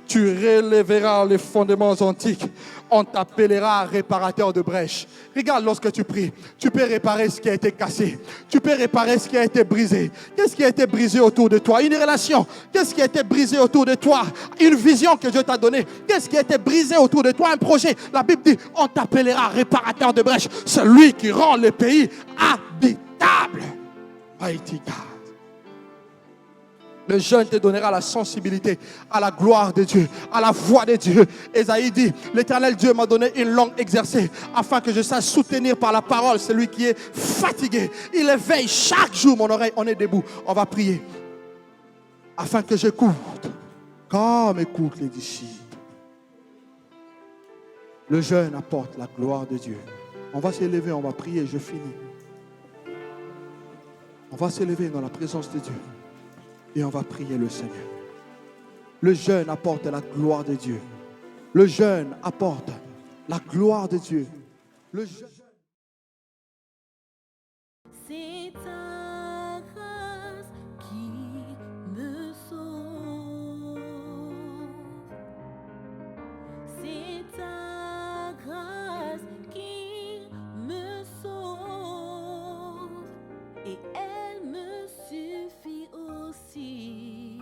Tu relèveras les fondements antiques. On t'appellera réparateur de brèches. Regarde, lorsque tu pries, tu peux réparer ce qui a été cassé. Tu peux réparer ce qui a été brisé. Qu'est-ce qui a été brisé autour de toi? Une relation. Qu'est-ce qui a été brisé autour de toi? Une vision que Dieu t'a donnée. Qu'est-ce qui a été brisé autour de toi? Un projet. La Bible dit, on t'appellera réparateur de brèches. Celui qui rend le pays habitable. Mighty God. Le jeûne te donnera la sensibilité à la gloire de Dieu, à la voix de Dieu. Ésaïe dit, l'Éternel Dieu m'a donné une langue exercée afin que je sache soutenir par la parole celui qui est fatigué. Il éveille chaque jour mon oreille. On est debout, on va prier. Afin que j'écoute, comme écoutent les disciples. Le jeûne apporte la gloire de Dieu. On va s'élever, on va prier, je finis. On va s'élever dans la présence de Dieu. Et on va prier le Seigneur. Le jeûne apporte la gloire de Dieu. Le jeûne apporte la gloire de Dieu. Le jeûne... C'est ta grâce qui me sauve. C'est ta grâce qui me sauve. Et elle me suffit aussi.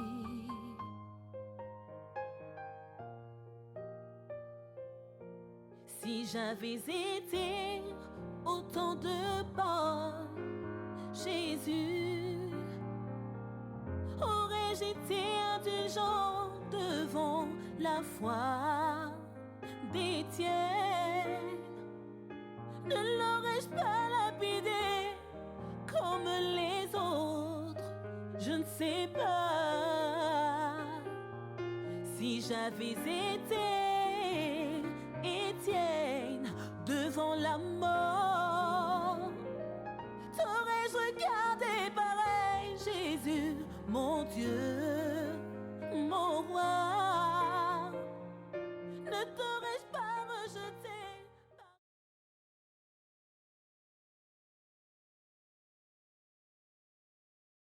Si j'avais été autant de pas, Jésus, aurais-je été indulgent devant la foi des tiens? Ne l'aurais-je pas lapidé comme les autres? Je ne sais pas. Si j'avais été Étienne devant la mort, t'aurais-je regardé pareil, Jésus, mon Dieu, mon roi?